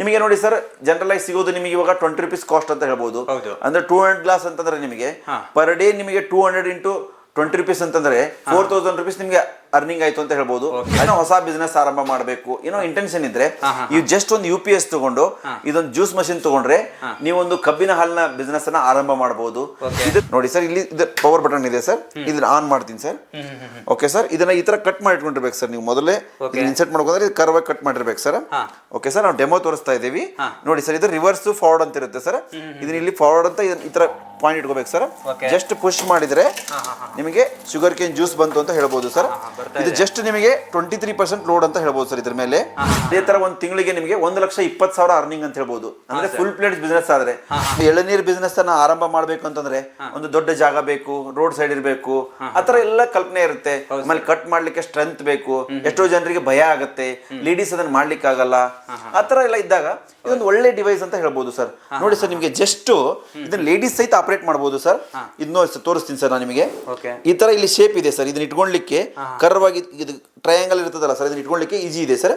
ನಿಮಗೆ ನೋಡಿ sir general ಆಗಿ ಸಿಗೋದು ನಿಮಗೆ ಇವಾಗ 20 rupees ಕಾಸ್ಟ್ ಅಂತ ಹೇಳ್ಬೋದು. ಅಂದ್ರೆ 200 ಗ್ಲಾಸ್ ಅಂತಂದ್ರೆ ನಿಮಗೆ ಪರ್ ಡೇ ನಿಮಗೆ 200 into 20 rupees ಅಂತಂದ್ರೆ 4000 rupees ನಿಮಗೆ ಅರ್ನಿಂಗ್ ಆಯ್ತು ಅಂತ ಹೇಳ್ಬೋದು. ಏನೋ ಹೊಸ ಬಿಸ್ನೆಸ್ ಆರಂಭ ಮಾಡಬೇಕು ಏನೋ ಇಂಟೆನ್ಷನ್ ಇದ್ರೆ ನೀವು ಜಸ್ಟ್ ಒಂದು UPS ತಗೊಂಡು ಇದೊಂದು ಜ್ಯೂಸ್ ಮಷಿನ್ ತಗೊಂಡ್ರೆ ನೀವೊಂದು ಕಬ್ಬಿನ ಹಾಲಿನ ಬಿಸ್ನೆಸ್ ಅನ್ನ ಆರಂಭ ಮಾಡಬಹುದು. ಇದು ನೋಡಿ ಸರ್, ಇಲ್ಲಿ ಪವರ್ ಬಟನ್ ಇದೆ ಸರ್, ಇದನ್ನ ಆನ್ ಮಾಡ್ತೀನಿ ಸರ್. ಓಕೆ ಸರ್, ಇದನ್ನ ಈ ತರ ಕಟ್ ಮಾಡಿ ಇಟ್ಕೊಂಡಿರ್ಬೇಕು ಸರ್. ನೀವು ಮೊದಲೇ ಇನ್ಸರ್ಟ್ ಮಾಡ್ಕೊಂಡ್ರೆ ಕರ್ವ್ ಕಟ್ ಮಾಡಿರ್ಬೇಕು ಸರ್. ಓಕೆ ಸರ್, ನಾವು ಡೆಮೋ ತೋರಿಸ್ತಾ ಇದೀವಿ ನೋಡಿ ಸರ್. ಇದು ರಿವರ್ಸ್ ಫಾರ್ವರ್ಡ್ ಅಂತ ಇರುತ್ತೆ ಸರ್. ಇದನ್ನ ಇಲ್ಲಿ ಫಾರ್ವರ್ಡ್ ಅಂತ ಈ ತರ ಪಾಯಿಂಟ್ ಇಟ್ಕೋಬೇಕು ಸರ್. ಜಸ್ಟ್ ಪುಷ್ ಮಾಡಿದ್ರೆ ನಿಮಗೆ ಶುಗರ್ ಕೇನ್ ಜ್ಯೂಸ್ ಬಂತು ಅಂತ ಹೇಳ್ಬೋದು ಸರ್. ಇದು ಜಸ್ಟ್ ನಿಮಗೆ 23% ಲೋಡ್ ಅಂತ ಹೇಳ್ಬೋದು ಸರ್. ಇದ್ರ ಮೇಲೆ ಇದೇ ತರ ಒಂದು ತಿಂಗಳಿಗೆ ನಿಮಗೆ 1,20,000 ಅರ್ನಿಂಗ್ ಅಂತ ಹೇಳ್ಬೋದು. ಅಂದ್ರೆ ಫುಲ್ ಪ್ಲೇಟ್ ಬಿಸ್ನೆಸ್ ಆದ್ರೆ ಎಳನೀರ್ ಬಿಸ್ನೆಸ್ ಅನ್ನ ಆರಂಭ ಮಾಡ್ಬೇಕು ಅಂತಂದ್ರೆ ಒಂದು ದೊಡ್ಡ ಜಾಗ ಬೇಕು, ರೋಡ್ ಸೈಡ್ ಇರಬೇಕು, ಆತರ ಎಲ್ಲ ಕಲ್ಪನೆ ಇರುತ್ತೆ. ಆಮೇಲೆ ಕಟ್ ಮಾಡ್ಲಿಕ್ಕೆ ಸ್ಟ್ರೆಂತ್ ಬೇಕು, ಎಷ್ಟೋ ಜನರಿಗೆ ಭಯ ಆಗುತ್ತೆ, ಲೇಡೀಸ್ ಅದನ್ನ ಮಾಡ್ಲಿಕ್ಕೆ ಆಗಲ್ಲ. ಆತರ ಎಲ್ಲ ಇದ್ದಾಗ ಇದೊಂದು ಒಳ್ಳೆ ಡಿವೈಸ್ ಅಂತ ಹೇಳ್ಬೋದು ಸರ್. ನೋಡಿ ಸರ್, ನಿಮಗೆ ಜಸ್ಟ್ ಇದನ್ನ ಲೇಡೀಸ್ ಸಹಿತ ಆಪರೇಟ್ ಮಾಡಬಹುದು ಸರ್. ಇದನ್ನ ತೋರಿಸ್ತೀನಿ ಸರ್ ನಾನು ನಿಮಗೆ. ಈ ತರ ಇಲ್ಲಿ ಶೇಪ್ ಇದೆ ಸರ್, ಇದನ್ನ ಇಟ್ಕೊಳ್ಲಿಕ್ಕೆ ಕರ್ವ್ ಆಗಿ ಇದು ಟ್ರಯಾಂಗಲ್ ಇರ್ತದಲ್ಲ ಸರ್, ಇದನ್ನ ಇಟ್ಕೊಳ್ಲಿಕ್ಕೆ ಈಜಿ ಇದೆ ಸರ್.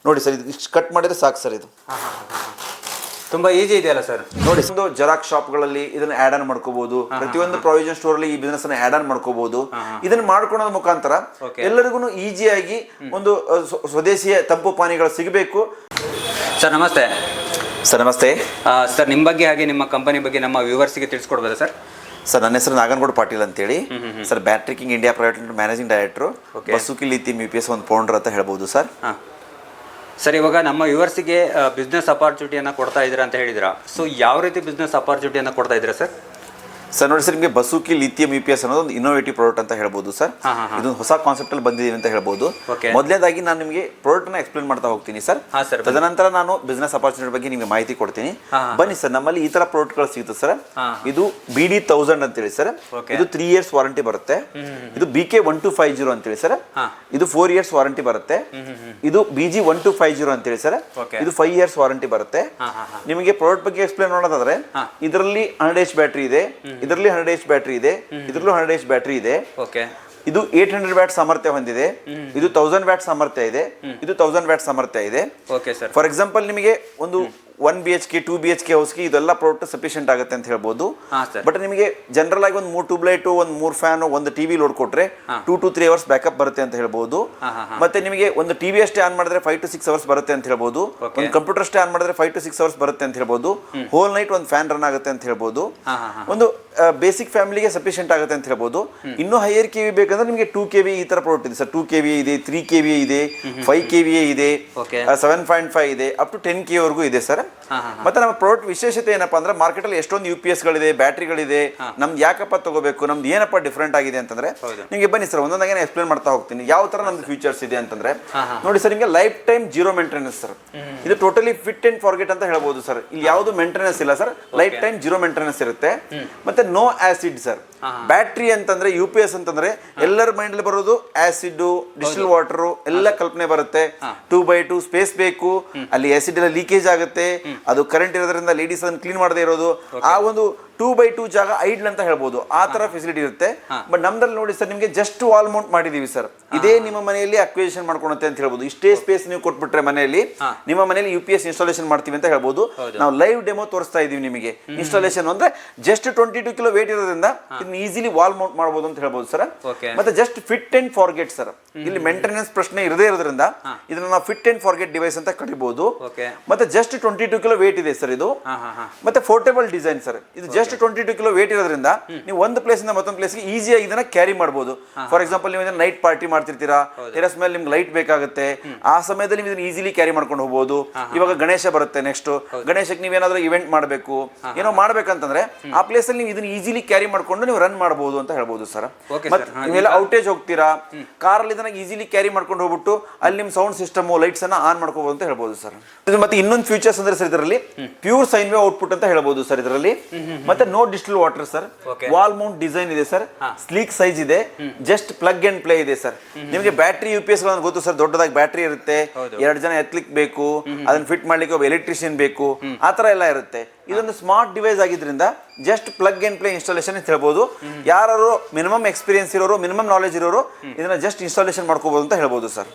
ನೋಡಿ ಸರ್, ಇದು ಕಟ್ ಮಾಡಿದ್ರೆ ಸಾಕು ಸರ್. ಇದು ತುಂಬಾ ಈಜಿ ಇದೆಯಲ್ಲ ಸರ್. ನೋಡಿ, ಒಂದು ಜೆರಾಕ್ಸ್ ಶಾಪ್ ಗಳಲ್ಲಿ ಇದನ್ನ ಆಡ್ ಆನ್ ಮಾಡ್ಕೋಬಹುದು. ಪ್ರತಿಯೊಂದು ಪ್ರಾವಿಷನ್ ಸ್ಟೋರ್ ಅಲ್ಲಿ ಈ ಬಿಸ್ನೆಸ್ ಅನ್ನ ಆಡ್ ಆನ್ ಮಾಡ್ಕೋಬಹುದು. ಇದನ್ನ ಮಾಡ್ಕೊಳ್ಳೋದ್ರ ಮುಖಾಂತರ ಎಲ್ಲರಿಗೂ ಈಜಿಯಾಗಿ ಒಂದು ಸ್ವದೇಶಿಯ ತಂಪು ಪಾನೀಯಗಳು ಸಿಗಬೇಕು. ಸರ್ ನಮಸ್ತೆ. ಸರ್ ನಮಸ್ತೆ ಸರ್, ನಿಮ್ಮ ಬಗ್ಗೆ ಹಾಗೆ ನಿಮ್ಮ ಕಂಪನಿ ಬಗ್ಗೆ ನಮ್ಮ ವ್ಯೂವರ್ಸ್ಗೆ ತಿಳಿಸ್ಕೊಡ್ಬೋದಾ ಸರ್? ಸರ್, ನನ್ನ ಹೆಸರು ನಾಗನಗೌಡ ಪಾಟೀಲ್ ಅಂತೇಳಿ sir. Battery king India private limited managing director, Basuki lithium UPS ಒಂದು ಫೌಂಡರ್ ಅಂತ ಹೇಳ್ಬೋದು ಸರ್. ಸರ್, ಇವಾಗ ನಮ್ಮ ವ್ಯೂವರ್ಸ್ಗೆ ಬಿಸ್ನೆಸ್ ಅಪಾರ್ಚುನಿಟಿಯನ್ನು ಕೊಡ್ತಾ ಇದ್ದೀರಾ ಅಂತ ಹೇಳಿದ್ರಾ. ಸೊ ಯಾವ ರೀತಿ ಬಿಸ್ನೆಸ್ ಅಪಾರ್ಚುನಿಟಿಯನ್ನು ಕೊಡ್ತಾ ಇದ್ದೀರಾ ಸರ್? ಸರ್ ನೋಡಿ ಸರ್, ನಿಮಗೆ ಬಸುಕಿ ಲಿಥಿಯಂ UPS ಅನ್ನೋದು ಒಂದು ಇನ್ನೋವೇಟಿವ್ ಪ್ರಾಡಕ್ಟ್ ಅಂತ ಹೇಳ್ಬೋದು ಸರ್. ಇದು ಹೊಸ ಕಾನ್ಸೆಪ್ಟ್ ಅಲ್ಲಿ ಬಂದಿದ್ದೀವಿ ಅಂತ ಹೇಳ್ಬೋದು. ಮೊದಲನೇದಾಗಿ ನಾನು ನಿಮಗೆ ಪ್ರಾಡಕ್ಟ್ ನ ಎಕ್ಸ್ಪ್ಲೇನ್ ಮಾಡ್ತಾ ಹೋಗ್ತೀನಿ ಸರ್. ತದನಂತರ ನಾನು ಬಿಸ್ನೆಸ್ ಅಪಾರ್ಚುನಿಟಿ ಬಗ್ಗೆ ನಿಮಗೆ ಮಾಹಿತಿ ಕೊಡ್ತೀನಿ. ಬನ್ನಿ ಸರ್, ನಮ್ಮಲ್ಲಿ ಈ ತರ ಪ್ರಾಡಕ್ಟ್ ಗಳು ಸಿಗುತ್ತೆ ಸರ್. ಇದು BD1000 ಅಂತೇಳಿ ಸರ್. ಇದು 3 years ವಾರಂಟಿ ಬರುತ್ತೆ. ಇದು BK1250 ಅಂತೇಳಿ ಸರ್. ಇದು 4 years ವಾರಂಟಿ ಬರುತ್ತೆ. ಇದು BG1250 ಅಂತೇಳಿ ಸರ್. ಇದು 5 years ವಾರಂಟಿ ಬರುತ್ತೆ. ನಿಮಗೆ ಪ್ರಾಡಕ್ಟ್ ಬಗ್ಗೆ ಎಕ್ಸ್ಪ್ಲೇನ್ ಮಾಡೋದಾದ್ರೆ ಇದರಲ್ಲಿ 100H ಬ್ಯಾಟ್ರಿ ಇದೆ, ಇದರಲ್ಲಿ 100H ಬ್ಯಾಟ್ರಿ ಇದೆ, ಇದರಲ್ಲೂ 100H ಬ್ಯಾಟ್ರಿ ಇದೆ. ಇದು 800 ವ್ಯಾಟ್ ಸಾಮರ್ಥ್ಯ ಹೊಂದಿದೆ. ಇದು 1000 ವ್ಯಾಟ್ ಸಾಮರ್ಥ್ಯ ಇದೆ. ಇದು 1000 ವ್ಯಾಟ್ ಸಾಮರ್ಥ್ಯ ಇದೆ. ಫಾರ್ ಎಕ್ಸಾಂಪಲ್ ನಿಮಗೆ ಒಂದು 1 BHK 2 BHK ಹೌಸ್ಗೆ ಇದೆಲ್ಲ ಪ್ರಾಡಕ್ಟ್ ಸಫಿಷಿಯಂಟ್ ಆಗುತ್ತೆ ಅಂತ ಹೇಳ್ಬೋದು. ಬಟ್ ನಿಮಗೆ ಜನರಲ್ ಆಗಿ ಒಂದು 3 ಟ್ಯೂಬ್ಲೈಟ್, ಒಂದು 3 ಫ್ಯಾನ್, ಒಂದು ಟಿವಿ ಲೋಡ್ ಕೊಟ್ರೆ 2 to 3 hours ಬ್ಯಾಕಪ್ ಬರುತ್ತೆ ಅಂತ ಹೇಳ್ಬೋದು. ಮತ್ತೆ ನಿಮಗೆ ಒಂದು ಟಿವಿ ಅಷ್ಟೇ ಆನ್ ಮಾಡಿದ್ರೆ 5 to 6 hours ಬರುತ್ತೆ ಅಂತ ಹೇಳ್ಬೋದು. ಒಂದು ಕಂಪ್ಯೂಟರ್ ಅಷ್ಟೇ ಆನ್ ಮಾಡಿದ್ರೆ 5 to 6 hours ಬರುತ್ತೆ ಅಂತ ಹೇಳ್ಬೋದು. ಹೋಲ್ ನೈಟ್ ಒಂದು ಫ್ಯಾನ್ ರನ್ ಆಗುತ್ತೆ ಅಂತ ಹೇಳ್ಬೋದು. ಒಂದು ಬೇಸಿಕ್ ಫ್ಯಾಮಿಲಿಗೆ ಸಫಿಷಿಯಂಟ್ ಆಗುತ್ತೆ ಅಂತ ಹೇಳ್ಬೋದು. ಇನ್ನು ಹೈಯರ್ KV ಬೇಕಂದ್ರೆ ನಿಮಗೆ 2 KV ಈ ತರ ಪ್ರಾಡಕ್ಟ್ ಇದೆ ಸರ್. 2 KV ಇದೆ, 3 KV ಇದೆ, 5 KVA ಇದೆ, 7.5 ಇದೆ, ಅಪ್ ಟು 10K ವರೆಗೂ ಇದೆ ಸರ್. ಮತ್ತೆ ನಮ್ಮ ಪ್ರಾಡಕ್ಟ್ ವಿಶೇಷತೆ ಏನಪ್ಪಾ ಅಂದ್ರೆ ಮಾರ್ಕೆಟ್ ಅಲ್ಲಿ ಎಷ್ಟೊಂದು UPS ಗಳಿದೆ, ಬ್ಯಾಟ್ರಿಗಳಿದೆ. ನಮ್ದು ಯಾಕಪ್ಪ ತಗೋಬೇಕು, ನಮ್ದು ಏನಪ್ಪ ಡಿಫ್ರೆಂಟ್ ಆಗಿದೆ ಅಂತಂದ್ರೆ ನಿಮಗೆ ಬನ್ನಿ ಸರ್ ಒಂದೊಂದಾಗೆ ಎಕ್ಸ್ಪ್ಲೇನ್ ಮಾಡ್ತಾ ಹೋಗ್ತೀನಿ ಯಾವ ತರ ನಮ್ದು ಫ್ಯೂಚರ್ಸ್ ಇದೆ ಅಂತಂದ್ರೆ. ನೋಡಿ ಸರ್, ನಿಮಗೆ life time zero maintenance sir. ಇದು ಟೋಟಲಿ ಫಿಟ್ ಅಂಡ್ ಫಾರ್ಗೆಟ್ ಅಂತ ಹೇಳ್ಬೋದು ಸರ್. ಇಲ್ಲಿ ಯಾವುದು ಮೇಂಟೆನೆನ್ಸ್ ಇಲ್ಲ sir, life time zero maintenance ಇರುತ್ತೆ. ಮತ್ತೆ ನೋ ಆಸಿಡ್ ಸರ್. ಬ್ಯಾಟ್ರಿ ಅಂತಂದ್ರೆ UPS ಅಂತಂದ್ರೆ ಎಲ್ಲರ ಮೈಂಡ್ ಅಲ್ಲಿ ಬರೋದು ಆಸಿಡ್, ಡಿಸ್ಟಿಲ್ ವಾಟರ್ ಎಲ್ಲ ಕಲ್ಪನೆ ಬರುತ್ತೆ. 2x2 ಸ್ಪೇಸ್ ಬೇಕು, ಅಲ್ಲಿ ಆಸಿಡ್ ಎಲ್ಲ ಲೀಕೇಜ್ ಆಗುತ್ತೆ, ಅದು ಕರೆಂಟ್ ಇರೋದ್ರಿಂದ ಲೇಡೀಸ್ ಅದನ್ನು ಕ್ಲೀನ್ ಮಾಡದೇ ಇರೋದು, ಆ ಒಂದು 2x2 ಜಾಗ ಐಡ್ಲ್ ಅಂತ ಹೇಳ್ಬೋದು, ಆ ತರ ಫೆಸಿಲಿಟಿ ಇರುತ್ತೆ. ಬಟ್ ನಮ್ದಲ್ಲಿ ನೋಡಿ ಸರ್, ನಿಮಗೆ ಜಸ್ಟ್ ವಾಲ್ ಮೌಂಟ್ ಮಾಡಿದೀವಿ ಸರ್. ಇದೇ ನಿಮ್ಮ ಮನೆಯಲ್ಲಿ ಅಕ್ವಿಸಿಷನ್ ಮಾಡ್ಕೊಳುತ್ತೆ ಅಂತ ಹೇಳ್ಬೋದು. ಇಷ್ಟೇ ಸ್ಪೇಸ್ ನೀವು ಕೊಟ್ಬಿಟ್ರೆ ಮನೆಯಲ್ಲಿ ನಿಮ್ಮ ಮನೆಯಲ್ಲಿ UPS ಇನ್ಸ್ಟಾಲೇಷನ್ ಮಾಡ್ತೀವಿ ಅಂತ ಹೇಳ್ಬೋದು. ನಾವು ಲೈವ್ ಡೆಮೋ ತೋರಿಸ್ತಾ ಇದೀವಿ ನಿಮಗೆ. ಇನ್ಸ್ಟಾಲೇಷನ್ ಅಂದ್ರೆ ಜಸ್ಟ್ 22 kg ವೇಟ್ ಇರೋದ್ರಿಂದ ಇದನ್ನ ಈಸಿಲಿ ವಾಲ್ ಮೌಂಟ್ ಮಾಡಬಹುದು ಅಂತ ಹೇಳ್ಬೋದು ಸರ್. ಮತ್ತೆ just fit and forget sir. ಇಲ್ಲಿ ಮೇಂಟೆನೆನ್ಸ್ ಪ್ರಶ್ನೆ ಇರದೇ ಇರೋದ್ರಿಂದ ಇದನ್ನ ನಾವು ಫಿಟ್ ಅಂಡ್ ಫಾರ್ಗೆಟ್ ಡಿವೈಸ್ ಅಂತ ಕರಿಬಹುದು. ಮತ್ತೆ ಜಸ್ಟ್ 22 kg ವೇಟ್ ಇದೆ ಸರ್ ಇದು. ಮತ್ತೆ ಪೋರ್ಟೇಬಲ್ ಡಿಸೈನ್ ಸರ್. ಇದು ಜಸ್ಟ್ 22 kg ವೇಟ್ ಇರೋದ್ರಿಂದ ನೀವು ಒಂದು ಪ್ಲೇಸ್ ಇಂದ ಮತ್ತೊಂದು ಪ್ಲೇಸ್ಗೆ ಈಸಿಯಾಗಿ ಇದನ್ನ ಕ್ಯಾರಿ ಮಾಡಬಹುದು. ಫಾರ್ ಎಕ್ಸಾಂಪಲ್ ನೀವು ಇದನ್ನ ನೈಟ್ ಪಾರ್ಟಿ ಮಾಡ್ತಿರ್ತೀರಾ, ಟೆರಸ್ ಮೇಲೆ ನಿಮ್ಗೆ ಲೈಟ್ ಬೇಕಾಗುತ್ತೆ, ಆ ಸಮಯದಲ್ಲಿ ನೀವು ಇದನ್ನ ಈಸಿಲಿ ಕ್ಯಾರಿ ಮಾಡ್ಕೊಂಡು ಹೋಗಬಹುದು. ಇವಾಗ ಗಣೇಶ ಬರುತ್ತೆ, ನೆಕ್ಸ್ಟ್ ಗಣೇಶಕ್ಕೆ ನೀವೇನಾದ್ರೂ ಇವೆಂಟ್ ಮಾಡಬೇಕು, ಏನೋ ಮಾಡ್ಬೇಕಂತಂದ್ರೆ ಆ ಪ್ಲೇಸ್ ಅಲ್ಲಿ ನೀವು ಇದನ್ನ ಈಸಿಲಿ ಕ್ಯಾರಿ ಮಾಡ್ಕೊಂಡು ನೀವು ರನ್ ಮಾಡಬಹುದು ಅಂತ ಹೇಳ್ಬೋದು ಸರ್. ಮತ್ತೆ ನೀವೆಲ್ಲ ಔಟೇಜ್ ಹೋಗ್ತೀರಾ, ಕಾರಲ್ಲಿ ಇದನ್ನ ಈಸಿಲಿ ಕ್ಯಾರಿ ಮಾಡ್ಕೊಂಡು ಹೋಗ್ಬಿಟ್ಟು ಅಲ್ಲಿ ನಿಮ್ ಸೌಂಡ್ ಸಿಸ್ಟಮ್ ಲೈಟ್ಸ್ ಅನ್ನ ಆನ್ ಮಾಡ್ಕೋಬಹುದು ಅಂತ ಹೇಳ್ಬೋದು ಸರ್. ಮತ್ತೆ ಇನ್ನೊಂದು ಫೀಚರ್ಸ್ ಅಂದ್ರೆ ಸರ್ ಇದರಲ್ಲಿ ಪ್ಯೂರ್ ಸೈನ್ ವೇವ್ ಔಟ್ಪುಟ್ ಅಂತ ಹೇಳ್ಬೋದು ಸರ್ ಇದರಲ್ಲಿ. ಮತ್ತೆ no distil water sir. Wall mount design ಇದೆ ಸರ್. ಸ್ಲೀಕ್ ಸೈಜ್ ಇದೆ. ಜಸ್ಟ್ ಪ್ಲಗ್ ಅಂಡ್ ಪ್ಲೇ ಇದೆ ಸರ್. ನಿಮಗೆ ಬ್ಯಾಟ್ರಿ UPS ಗೊತ್ತು ಸರ್, ದೊಡ್ಡದಾಗಿ ಬ್ಯಾಟ್ರಿ ಇರುತ್ತೆ, 2 ಜನ ಎತ್ತಲಿಕ್ಕೆ ಬೇಕು, ಅದನ್ನ ಫಿಟ್ ಮಾಡ್ಲಿಕ್ಕೆ ಒಬ್ಬ ಎಲೆಕ್ಟ್ರಿಷಿಯನ್ ಬೇಕು, ಆ ತರ ಎಲ್ಲ ಇರುತ್ತೆ. ಇದೊಂದು ಸ್ಮಾರ್ಟ್ ಡಿವೈಸ್ ಆಗಿದ್ರಿಂದ just plug and play installation ಅಂತ ಹೇಳ್ಬೋದು. ಯಾರು ಮಿನಿಮಮ್ ಎಕ್ಸ್ಪೀರಿಯನ್ಸ್ ಇರೋರು, ಮಿನಿಮಮ್ ನಾಲೆಜ್ ಇರೋರು ಇದನ್ನ ಜಸ್ಟ್ ಇನ್ಸ್ಟಾಲೇಷನ್ ಮಾಡ್ಕೋಬಹುದು ಅಂತ ಹೇಳ್ಬೋದು ಸರ್.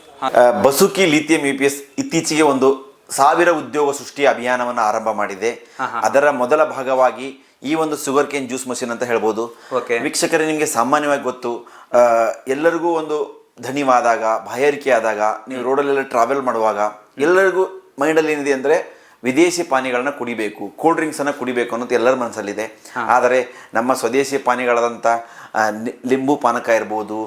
ಬಸುಕಿ ಲಿಥಿಯಂ UPS ಇತ್ತೀಚೆಗೆ ಒಂದು 1000 ಉದ್ಯೋಗ ಸೃಷ್ಟಿ ಅಭಿಯಾನವನ್ನು ಆರಂಭ ಮಾಡಿದೆ. ಅದರ ಮೊದಲ ಭಾಗವಾಗಿ ಈ ಒಂದು ಶುಗರ್ ಕೇನ್ ಜ್ಯೂಸ್ ಮಷಿನ್ ಅಂತ ಹೇಳ್ಬೋದು. ವೀಕ್ಷಕರೇ, ನಿಮಗೆ ಸಾಮಾನ್ಯವಾಗಿ ಗೊತ್ತು, ಎಲ್ಲರಿಗೂ ಒಂದು ದಣಿವಾದಾಗ, ಬಾಯಾರಿಕೆ ಆದಾಗ, ನೀವು ರೋಡಲ್ಲೆಲ್ಲ ಟ್ರಾವೆಲ್ ಮಾಡುವಾಗ ಎಲ್ಲರಿಗೂ ಮೈಂಡಲ್ಲಿ ಏನಿದೆ ಅಂದರೆ ವಿದೇಶಿ ಪಾನೀಯಗಳನ್ನ ಕುಡಿಬೇಕು, ಕೂಲ್ ಡ್ರಿಂಕ್ಸನ್ನು ಕುಡಿಬೇಕು ಅನ್ನೋದು ಎಲ್ಲರ ಮನಸ್ಸಲ್ಲಿದೆ. ಆದರೆ ನಮ್ಮ ಸ್ವದೇಶಿ ಪಾನೀಯಗಳಾದಂಥ ಲಿಂಬು ಪಾನಕ ಇರ್ಬೋದು,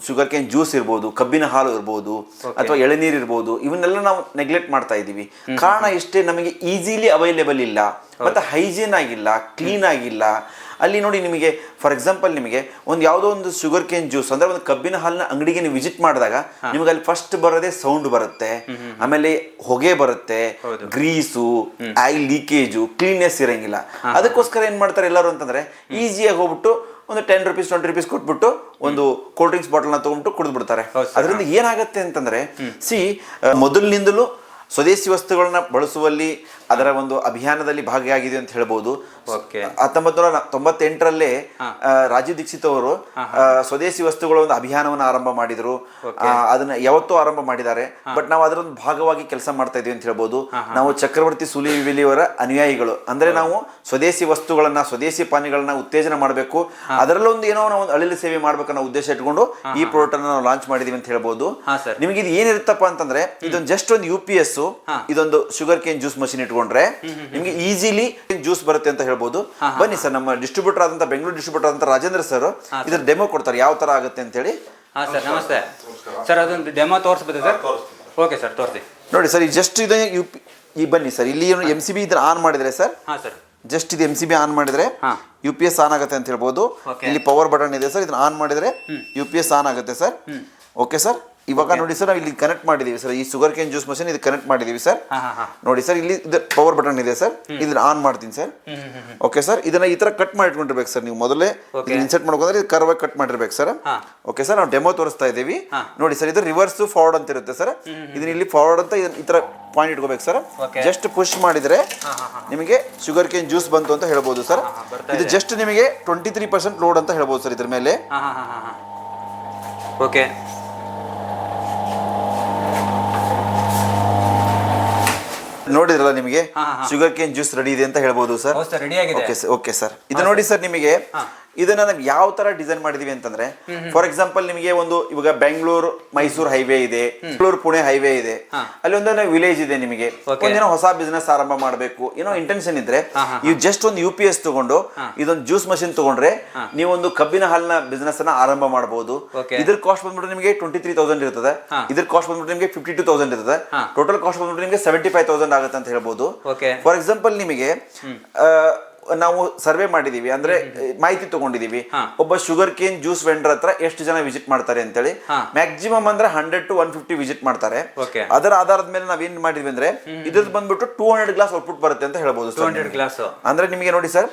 ಶುಗರ್ ಕೇನ್ ಜ್ಯೂಸ್ ಇರ್ಬೋದು, ಕಬ್ಬಿನ ಹಾಲು ಇರ್ಬೋದು, ಅಥವಾ ಎಳನೀರು ಇರ್ಬೋದು, ಇವನ್ನೆಲ್ಲ ನಾವು ನೆಗ್ಲೆಕ್ಟ್ ಮಾಡ್ತಾ ಇದ್ದೀವಿ. ಕಾರಣ ಎಷ್ಟೇ, ನಮಗೆ ಈಸಿಲಿ ಅವೈಲೇಬಲ್ ಇಲ್ಲ, ಮತ್ತು ಹೈಜೀನ್ ಆಗಿಲ್ಲ, ಕ್ಲೀನ್ ಆಗಿಲ್ಲ. ಅಲ್ಲಿ ನೋಡಿ, ನಿಮಗೆ ಫಾರ್ ಎಕ್ಸಾಂಪಲ್ ನಿಮಗೆ ಒಂದು ಯಾವುದೋ ಒಂದು ಶುಗರ್ ಕೇನ್ ಜ್ಯೂಸ್ ಅಂದರೆ ಒಂದು ಕಬ್ಬಿನ ಹಾಲಿನ ಅಂಗಡಿಗೆ ನೀವು ವಿಸಿಟ್ ಮಾಡಿದಾಗ ನಿಮಗೆ ಅಲ್ಲಿ ಫಸ್ಟ್ ಬರೋದೇ ಸೌಂಡ್ ಬರುತ್ತೆ, ಆಮೇಲೆ ಹೊಗೆ ಬರುತ್ತೆ, ಗ್ರೀಸು, ಆಯಿಲ್ ಲೀಕೇಜು, ಕ್ಲೀನ್ನೆಸ್ ಇರಂಗಿಲ್ಲ. ಅದಕ್ಕೋಸ್ಕರ ಏನು ಮಾಡ್ತಾರೆ ಎಲ್ಲರೂ ಅಂತಂದರೆ, ಈಸಿಯಾಗಿ ಹೋಗ್ಬಿಟ್ಟು ಒಂದು 10 ರೂಪೀಸ್ 20 ರೂಪೀಸ್ ಕೊಟ್ಬಿಟ್ಟು ಒಂದು ಕೋಲ್ಡ್ ಡ್ರಿಂಕ್ಸ್ ಬಾಟಲ್ನ ತೊಗೊಂಡ್ಬಿಟ್ಟು ಕುಡಿದು ಬಿಡ್ತಾರೆ. ಅದರಿಂದ ಏನಾಗುತ್ತೆ ಅಂತಂದರೆ, ಮೊದಲಿನಿಂದಲೂ ಸ್ವದೇಶಿ ವಸ್ತುಗಳನ್ನ ಬಳಸುವಲ್ಲಿ ಅದರ ಒಂದು ಅಭಿಯಾನದಲ್ಲಿ ಭಾಗಿಯಾಗಿದೆ ಅಂತ ಹೇಳ್ಬೋದು. 1998ರಲ್ಲೇ ರಾಜೀವ್ ದೀಕ್ಷಿತ್ ಅವರು ಸ್ವದೇಶಿ ವಸ್ತುಗಳ ಒಂದು ಅಭಿಯಾನವನ್ನು ಆರಂಭ ಮಾಡಿದ್ರು. ಅದನ್ನ ಯಾವತ್ತೂ ಆರಂಭ ಮಾಡಿದ್ದಾರೆ, ಬಟ್ ನಾವು ಅದರ ಒಂದು ಭಾಗವಾಗಿ ಕೆಲಸ ಮಾಡ್ತಾ ಇದೀವಿ ಅಂತ ಹೇಳ್ಬೋದು. ನಾವು ಚಕ್ರವರ್ತಿ ಸೂಲಿಬೆಲೆಯವರ ಅನುಯಾಯಿಗಳು. ಅಂದ್ರೆ ನಾವು ಸ್ವದೇಶಿ ವಸ್ತುಗಳನ್ನ, ಸ್ವದೇಶಿ ಪಾನೀಯಗಳನ್ನ ಉತ್ತೇಜನ ಮಾಡಬೇಕು, ಅದರಲ್ಲೊಂದು ಏನೋ ನಾವು ಒಂದು ಅಳಿಲು ಸೇವೆ ಮಾಡ್ಬೇಕನ್ನೋ ಉದ್ದೇಶ ಇಟ್ಕೊಂಡು ಈ ಪ್ರಾಡಕ್ಟ್ ಅನ್ನು ನಾವು ಲಾಂಚ್ ಮಾಡಿದೀವಿ ಅಂತ ಹೇಳ್ಬೋದು. ನಿಮಗೆ ಇದು ಏನಿರುತ್ತಪ್ಪ ಅಂತಂದ್ರೆ, ಇದೊಂದು ಜಸ್ಟ್ ಒಂದು UPS, ಇದೊಂದು ಶುಗರ್ ಕೇನ್ ಜ್ಯೂಸ್ ಮಷಿನ್ ಇಟ್ಕೊಂಡ್ರೆ ನಿಮ್ಗೆ ಈಸಿಲಿ ಜ್ಯೂಸ್ ಬರುತ್ತೆ ಅಂತ ಹೇಳ್ಬೋದು. ಬನ್ನಿ ಸರ್, ನಮ್ಮ ಡಿಸ್ಟ್ರಿಬ್ಯೂಟರ್ ಆದಂತ, ಬೆಂಗಳೂರು ಡಿಸ್ಟ್ರಿಬ್ಯೂಟರ್ ಆದಂತ ರಾಜೇಂದ್ರ ಸರ್ ಇದ್ರ ಡೆಮೋ ಕೊಡ್ತಾರೆ, ಯಾವ ತರ ಆಗುತ್ತೆ ಅಂತ ಹೇಳಿ. ಸರ್ ನಮಸ್ತೆ ಸರ್, ಅದೊಂದು ಡೆಮೋ ತೋರಿಸ್ಬೋದು ಸರ್? ಓಕೆ ಸರ್, ತೋರಿಸಿ. ನೋಡಿ ಸರ್, ಈ ಜಸ್ಟ್ ಇದು ಈ ಬನ್ನಿ ಸರ್, ಇಲ್ಲಿ MCB ಇದ್ರ ಆನ್ ಮಾಡಿದ್ರೆ ಸರ್, ಜಸ್ಟ್ ಇದು MCB ಆನ್ ಮಾಡಿದ್ರೆ UPS ಆನ್ ಆಗುತ್ತೆ ಅಂತ ಹೇಳ್ಬೋದು. ಇಲ್ಲಿ ಪವರ್ ಬಟನ್ ಇದೆ ಸರ್, ಇದನ್ನ ಆನ್ ಮಾಡಿದ್ರೆ UPS ಆನ್ ಆಗುತ್ತೆ ಸರ್. ಓಕೆ ಸರ್, ಇವಾಗ ನೋಡಿ ಸರ್, ನಾವು ಇಲ್ಲಿ ಕನೆಕ್ಟ್ ಮಾಡಿದೀವಿ ಸರ್, ಈ ಶುಗರ್ ಕೇನ್ ಜ್ಯೂಸ್ ಮಷಿನ್ ಇದು ಕನೆಕ್ಟ್ ಮಾಡಿದೀವಿ ಸರ್. ನೋಡಿ ಸರ್, ಇಲ್ಲಿ ಪವರ್ ಬಟನ್ ಇದೆ ಸರ್, ಇದನ್ನ ಆನ್ ಮಾಡ್ತೀನಿ ಸರ್. ಓಕೆ ಸರ್, ಇದನ್ನ ಈ ತರ ಕಟ್ ಮಾಡಿ ಇಟ್ಕೊಂಡಿರ್ಬೇಕು ಸರ್. ನೀವು ಮೊದಲೇ ಇನ್ಸರ್ಟ್ ಮಾಡ್ಕೊಂಡ್ರೆ ಕರ್ವ್ ಕಟ್ ಮಾಡಿರ್ಬೇಕು ಸರ್. ಓಕೆ ಸರ್, ನಾವು ಡೆಮೋ ತೋರಿಸ್ತಾ ಇದೀವಿ. ನೋಡಿ ಸರ್, ಇದು ರಿವರ್ಸ್ ಫಾರ್ವರ್ಡ್ ಅಂತ ಇರುತ್ತೆ ಸರ್. ಇದನ್ನ ಇಲ್ಲಿ ಫಾರ್ವರ್ಡ್ ಅಂತ ಈ ತರ ಪಾಯಿಂಟ್ ಇಟ್ಕೋಬೇಕು ಸರ್. ಜಸ್ಟ್ ಪುಷ್ ಮಾಡಿದ್ರೆ ನಿಮಗೆ ಶುಗರ್ ಕೇನ್ ಜ್ಯೂಸ್ ಬಂತು ಅಂತ ಹೇಳ್ಬೋದು ಸರ್. ಇದು ಜಸ್ಟ್ ನಿಮಗೆ 23% ಲೋಡ್ ಅಂತ ಹೇಳ್ಬೋದು ಸರ್ ಇದ್ರ ಮೇಲೆ. ಓಕೆ, ನೋಡಿದ್ರಲ್ಲ, ನಿಮಗೆ ಶುಗರ್ ಕೇನ್ ಜ್ಯೂಸ್ ರೆಡಿ ಇದೆ ಅಂತ ಹೇಳ್ಬೋದು ಸರ್. ಓಕೆ ಸರ್, ಇದು ನೋಡಿ ಸರ್, ನಿಮಗೆ ಇದನ್ನ ನಾವು ಯಾವ ತರ ಡಿಸೈನ್ ಮಾಡಿದೀವಿ ಅಂತಂದ್ರೆ, ಫಾರ್ ಎಕ್ಸಾಂಪಲ್ ನಿಮಗೆ ಒಂದು ಇವಾಗ ಬೆಂಗಳೂರು ಮೈಸೂರು ಹೈವೇ ಇದೆ, ಬೆಂಗಳೂರು ಪುಣೆ ಹೈವೇ ಇದೆ, ಅಲ್ಲಿ ಒಂದು ವಿಲೇಜ್ ಇದೆ, ನಿಮಗೆ ಒಂದೇನೋ ಹೊಸ ಬಿಸ್ನೆಸ್ ಆರಂಭ ಮಾಡಬೇಕು ಏನೋ ಇಂಟೆನ್ಷನ್ ಇದ್ರೆ, ನೀವು ಜಸ್ಟ್ ಒಂದು UPS ತಗೊಂಡು ಇದೊಂದು ಜ್ಯೂಸ್ ಮಷಿನ್ ತಗೊಂಡ್ರೆ ನೀವೊಂದು ಕಬ್ಬಿನ ಹಾಲಿನ ಬಿಸ್ನೆಸ್ ಅನ್ನ ಆರಂಭ ಮಾಡಬಹುದು. ಇದ್ರ ಕಾಸ್ಟ್ ಬಂದ್ಬಿಟ್ಟು ನಿಮಗೆ 23,000 ಇರ್ತದೆ, ಇದ್ರ ಕಾಸ್ಟ್ ಬಂದ್ಬಿಟ್ಟು ನಿಮಗೆ 52,000 ಇರ್ತದೆ, ಟೋಟಲ್ ಕಾಸ್ಟ್ ಬಂದ್ಬಿಟ್ಟು ನಿಮಗೆ 75,000 ಆಗುತ್ತೆ ಅಂತ ಹೇಳ್ಬೋದು. ಫಾರ್ ಎಕ್ಸಾಂಪಲ್ ನಿಮಗೆ ನಾವು ಸರ್ವೆ ಮಾಡಿದೀವಿ, ಅಂದ್ರೆ ಮಾಹಿತಿ ತಗೊಂಡಿದೀವಿ, ಒಬ್ಬ ಶುಗರ್ ಕೇನ್ ಜ್ಯೂಸ್ ವೆಂಡರ್ ಹತ್ರ ಎಷ್ಟು ಜನ ವಿಸಿಟ್ ಮಾಡ್ತಾರೆ ಅಂತೇಳಿ. ಮ್ಯಾಕ್ಸಿಮಮ್ ಅಂದ್ರೆ 100 to 150 ವಿಸಿಟ್ ಮಾಡ್ತಾರೆ. ಅದರ ಆಧಾರದ ಮೇಲೆ ನಾವೇನ್ ಮಾಡಿದ್ವಿ ಅಂದ್ರೆ, ಇದ್ರದ್ದು ಬಂದ್ಬಿಟ್ಟು 200 ಗ್ಲಾಸ್ ಔಟ್ಪುಟ್ ಬರುತ್ತೆ ಅಂತ ಹೇಳ್ಬೋದು. 200 ಗ್ಲಾಸ್ ಅಂದ್ರೆ ನಿಮಗೆ ನೋಡಿ ಸರ್,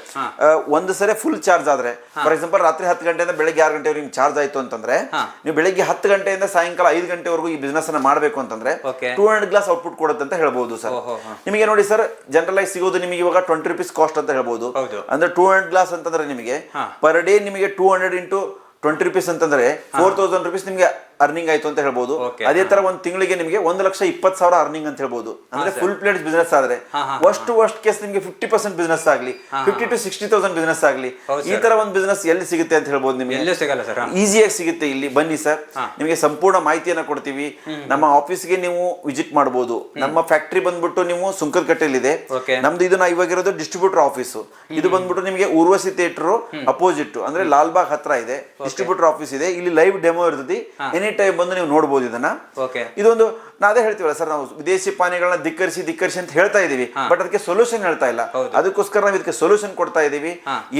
ಒಂದು ಸರಿ ಫುಲ್ ಚಾರ್ಜ್ ಆದ್ರೆ, ಫಾರ್ ಎಕ್ಸಾಂಪಲ್ ರಾತ್ರಿ 10 ಗಂಟೆಯಿಂದ ಬೆಳಗ್ಗೆ 6 ಗಂಟೆವರೆಗೆ ನಿಮ್ಗೆ ಚಾರ್ಜ್ ಆಯ್ತು ಅಂತಂದ್ರೆ, ನೀವು ಬೆಳಗ್ಗೆ 10 ಗಂಟೆಯಿಂದ ಸಾಯಂಕಾಲ 5 ಗಂಟೆವರೆಗೂ ಈ ಬಿಸ್ನೆಸ್ ಅನ್ನ ಮಾಡಬೇಕು ಅಂತಂದ್ರೆ 200 ಗ್ಲಾಸ್ ಔಟ್ಪುಟ್ ಕೊಡುತ್ತೆ ಅಂತ ಹೇಳ್ಬೋದು ಸರ್. ನಿಮಗೆ ನೋಡಿ ಸರ್, ಜನರಲ್ ಆಗಿ ಸಿಗೋದು ನಿಮಗೆ ಇವಾಗ 20 ರೂಪೀಸ್ ಕಾಸ್ಟ್ ಅಂತ ಹೇಳ್ಬೋದು. ಅಂದ್ರೆ 200 ಗ್ಲಾಸ್ ಅಂತಂದ್ರೆ ನಿಮಗೆ ಪರ್ ಡೇ ನಿಮಗೆ 200 into 20 ರೂಪೀಸ್ ಅಂತಂದ್ರೆ 4,000 ರೂಪೀಸ್ ನಿಮಗೆ ಅರ್ನಿಂಗ್ ಆಯ್ತು ಅಂತ ಹೇಳ್ಬೋದು. ಅದೇ ತರ ಒಂದ್ ತಿಂಗಳಿಗೆ ನಿಮಗೆ 1,20,000 ಅರ್ನಿಂಗ್ ಅಂತ ಹೇಳ್ಬೋದು. ಅಂದ್ರೆ ಫುಲ್ ಪ್ಲೇಟ್ ಬಿಸ್ನೆಸ್ ಆದ್ರೆ ವರ್ಸ್ಟ್ ಕೇಸ್ ನಿಮಗೆ 50% ಬಿಸ್ನೆಸ್ ಆಗ್ಲಿ, 50,000 to 60,000 ಬಿಸ್ನೆಸ್ ಆಗ್ಲಿ, ಈ ತರ ಒಂದು ಬಿಸ್ನೆಸ್ ಎಲ್ಲಿ ಸಿಗುತ್ತೆ ಅಂತ ಹೇಳ್ಬೋದು. ನಿಮಗೆ ಈಸಿಯಾಗಿ ಸಿಗುತ್ತೆ. ಇಲ್ಲಿ ಬನ್ನಿ ಸರ್, ನಿಮಗೆ ಸಂಪೂರ್ಣ ಮಾಹಿತಿಯನ್ನ ಕೊಡ್ತೀವಿ. ನಮ್ಮ ಆಫೀಸ್ಗೆ ನೀವು ವಿಸಿಟ್ ಮಾಡಬಹುದು. ನಮ್ಮ ಫ್ಯಾಕ್ಟರಿ ಬಂದ್ಬಿಟ್ಟು ನೀವು ಸುಂಕದಕಟ್ಟೆಯಲ್ಲಿದೆ. ನಮ್ದು ಇದು ನಾ ಇವಾಗಿರೋದು ಡಿಸ್ಟ್ರಿಬ್ಯೂಟರ್ ಆಫೀಸ್. ಇದು ಬಂದ್ಬಿಟ್ಟು ನಿಮಗೆ ಊರ್ವಶಿ ಥಿಯೇಟರ್ ಅಪೋಸಿಟ್, ಅಂದ್ರೆ ಲಾಲ್ಬಾಗ್ ಹತ್ರ ಇದೆ ಡಿಸ್ಟ್ರಿಬ್ಯೂಟರ್ ಆಫೀಸ್ ಇದೆ. ಇಲ್ಲಿ ಲೈವ್ ಡೆಮೋ ಇರ್ತದೆ, ಎನಿ ಟೈಮ್ ಬಂದು ನೀವು ನೋಡಬಹುದು ಇದನ್ನ. ಇದೊಂದು ನಾವೇ ಹೇಳ್ತೀವಲ್ಲ ಸರ್, ನಾವು ವಿದೇಶಿ ಪಾನೀಯಗಳನ್ನ ಧಿಕ್ಕರಿಸಿ ಅಂತ ಹೇಳ್ತಾ ಇದೀವಿ, ಬಟ್ ಅದಕ್ಕೆ ಸೊಲ್ಯೂಷನ್ ಹೇಳ್ತಾ ಇಲ್ಲ. ಅದಕ್ಕೋಸ್ಕರ ನಾವು ಇದಕ್ಕೆ ಸೊಲ್ಯೂಷನ್ ಕೊಡ್ತಾ ಇದೀವಿ.